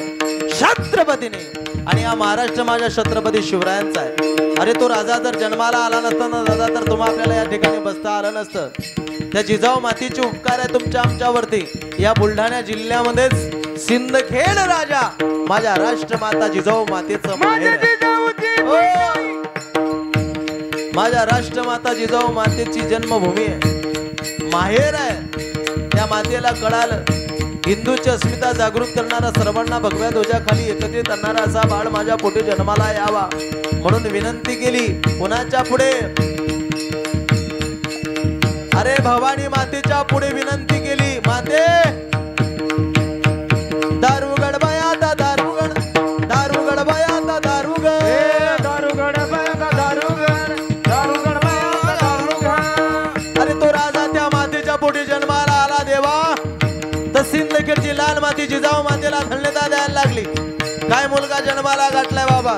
छत्रपती नाही. आणि हा महाराष्ट्र माझ्या छत्रपती शिवरायांचा आहे. अरे तो राजा जर जन्माला आला नसता ना दादा तर तुम्हा आपल्याला या ठिकाणी बसता आलं नसतं. त्या जिजाऊ मातीचे उपकार आहे तुमच्या आमच्यावरती. या बुलढाणा जिल्ह्यामध्येच सिंदखेड राजा माझ्या राष्ट्रमाता जिजाऊ मातेचं माहेर आहे. माझ्या राष्ट्रमाता जिजाऊ मातेची जन्मभूमी आहे, माहेर आहे. त्या मातेला कळालं हिंदूची अस्मिता जागृत करणारा, सर्वांना भगव्या ध्वजाखाली एकत्रित आणणारा असा बाळ माझ्या पोटी जन्माला यावा म्हणून विनंती केली. कुणाच्या पुढे? अरे भवानी मातेच्या पुढे विनंती केली. माते दारुगड बयाता दारुगड दारुगड बयाता दारुगड दारुगड बयाता दारुगड दारुगड बयाता दारुगड. अरे तो राजा त्या मातेच्या पोटी जन्माला आला देवा. तर सिंदखेडची लाल माती जिजाऊ मातेला धन्यता द्यायला लागली. काय मुलगा जन्माला गाठलाय बाबा.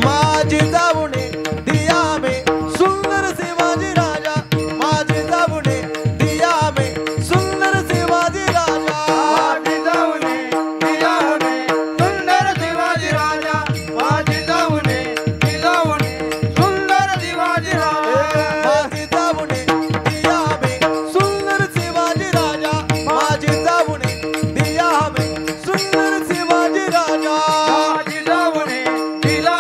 माझी जाऊने दिया में सुंदर शिवाजी राजा, माझी जाऊने दिया में सुंदर शिवाजी राजा, माझी जाऊने दिया में सुंदर शिवाजी राजा, माझी जाऊने सुंदर शिवाजी राजा, माझी जाऊने दिया में सुंदर शिवाजी राजा, माझी जाऊने दिया में सुंदर शिवाजी राजा, माझी जाऊने दिला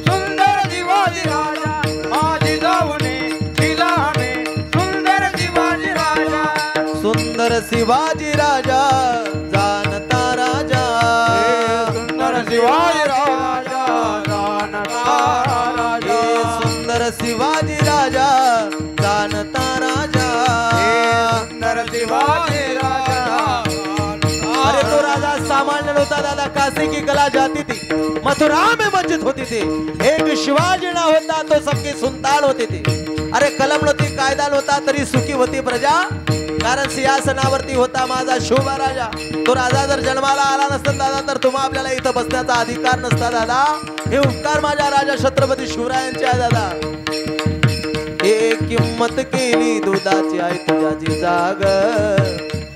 सुंदर शिवाजी राजा, माझी जाऊने दिला सुंदर शिवाजी राजा. सुंदर शिवाजी राजा जानता राजा, सुंदर शिवाजी राजा जानता राजा, सुंदर शिवाजी राजा जानता राजा, सुंदर शिवाजी राजा. अरे तो राजा सामान्य नव्हता दादा. काशी की कला जाती थी, मथुरा में मस्जिद होती थी. एक शिवाजी ना होता तो सबकी सुलतान होती थी. अरे कलम नव्हती, कायदा नव्हता तरी सुखी होती प्रजा, कारण सिंहासनावरती होता माझा शोभा राजा. तो राजा जर जन्माला आला नसता दादा तर तुम्हा आपल्याला इथं बसण्याचा अधिकार नसता दादा. हे उपकार माझ्या राजा छत्रपती शिवरायांचे आहे दादा. हे किंमत केली दुधाची आई तुझ्याची जाग,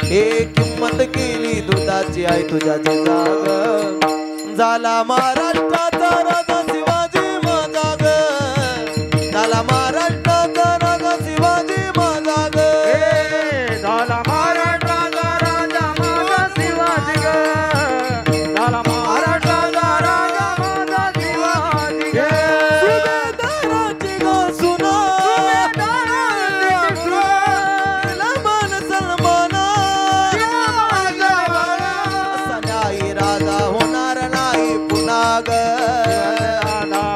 हे किंमत केली दुधाची आई तुझ्याची जाग. झाला महाराष्ट्राचा राजा शिवाजी माझा ग, झाला महाराष्ट्राचा राजा शिवाजी माझा ग, झाला महाराष्ट्राचा राजा माझा शिवाजी ग, झाला महाराष्ट्राचा राजा माझा शिवाजी ग. सुभेदाराची ग सुना, लमान सलमान, असा न्यायी राजा होणार नाही पुन्हा ग,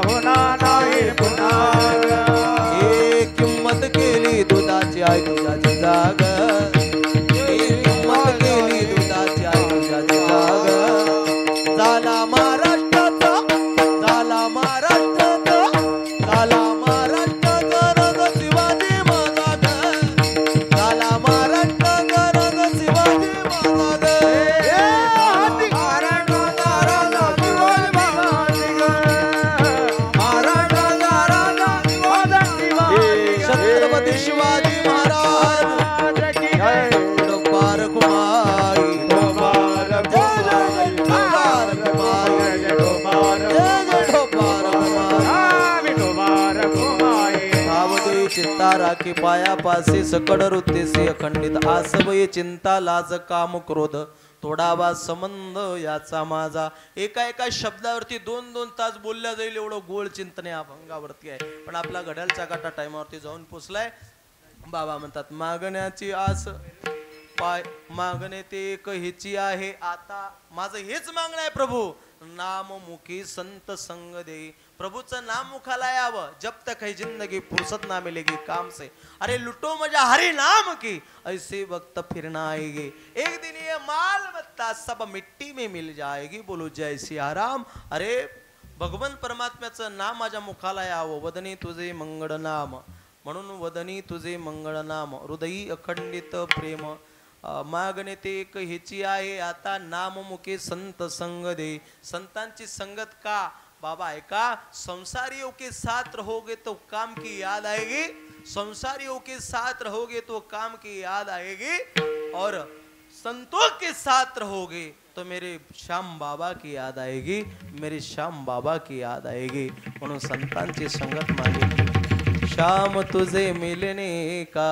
होणार नाही पुन्हा ग. हे किंमत केली दुधाची आई तुझ्याची जाग, हे किंमत केली दुधाची आई तुझ्याची जाग. झाला महाराष्ट्राचा, झाला महाराष्ट्राचा, झाला महाराष्ट्राचा राजा शिवाजी माझा ग, झाला महाराष्ट्राचा राजा शिवाजी माझा ग. महाराष्ट्राचा राजा शिवाजी महाराज ग, आता राखी पायापासी सकड वृत्तीसी अखंडित आसवय चिंता लाज काम क्रोध थोडावा संबंध याचा माझा. एका एका शब्दावरती 2-2 तास बोलल्या जाईल एवढं गोळ चिंतन या अभंगावरती आहे. पण आपला घड्याळचा काटा टाइमावरती जाऊन पोचलाय. बाबा म्हणतात मागण्याची आस पाय मागणे ते एक हेची आहे. आता माझं हेच मागणं आहे प्रभू, नाम मुखी संत संग दे. प्रभूचं नाम मुखाला यावं. जब तक है जिंदगी फुर्सत ना मिलेगी काम से, अरे लुटो मजा हरि नाम की ऐसे वक्त फिर ना आएगी. एक दिन ये माल मत्ता सब मिट्टी में मिल जाएगी. बोलो जय सिया राम. अरे भगवान परमात्म्याचं नाम माझ्या मुखाला यावं. वदनी तुझे मंगळ नाम, म्हणून वदनी तुझे मंगळ नाम. हृदयी अखंडित प्रेम मागणे ते एक हेची आहे. आता नाममुखे संत संग दे. संतांची संगत का बाबा ऐका, संसारियों के साथ रहोगे तो काम की याद आएगी. संसारियों के साथ रहोगे तो काम की याद आएगी. और संतों के साथ रहोगे तो मेरे श्याम बाबा की याद आएगी. मेरे श्याम बाबा की याद आएगी. म्हणून संतांची संगत मागितली. श्याम तुझे मिलने का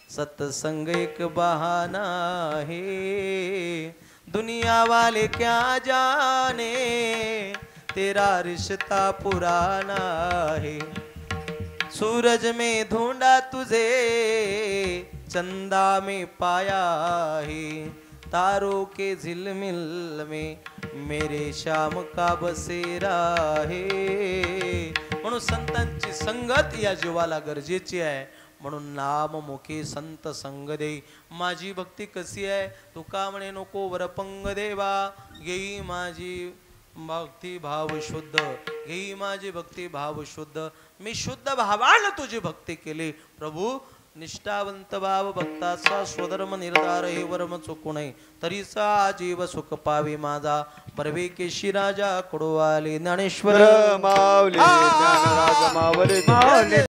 सत्संग एक बहाना है. दुनिया वाले क्या जाने तेरा रिश्ता पुराना है. सूरज में ढूंढा तुझे चंदा में पाया है. तारों के झिलमिल में मेरे श्याम का बसेरा है. म्हणून संतांची संगत या जीवाला गरजेची आहे. म्हणून नाममुखी संत संग दे. माझी भक्ती कशी आहे तुका म्हणे नको वरपंग देवा. घेई माझी भक्ती भाव शुद्ध, घेई माझी भक्ती भाव शुद्ध. मी शुद्ध भावानं तुझी भक्ती केली प्रभू. निष्ठावंत भाव भक्ताचा स्वधर्म निर्धार हे वर्म चुकू नये. तरीचा जीव सुख पावे माझा. परवे केशी राजा कडू आले ज्ञानेश्वर माऊली ज्ञानराज माऊली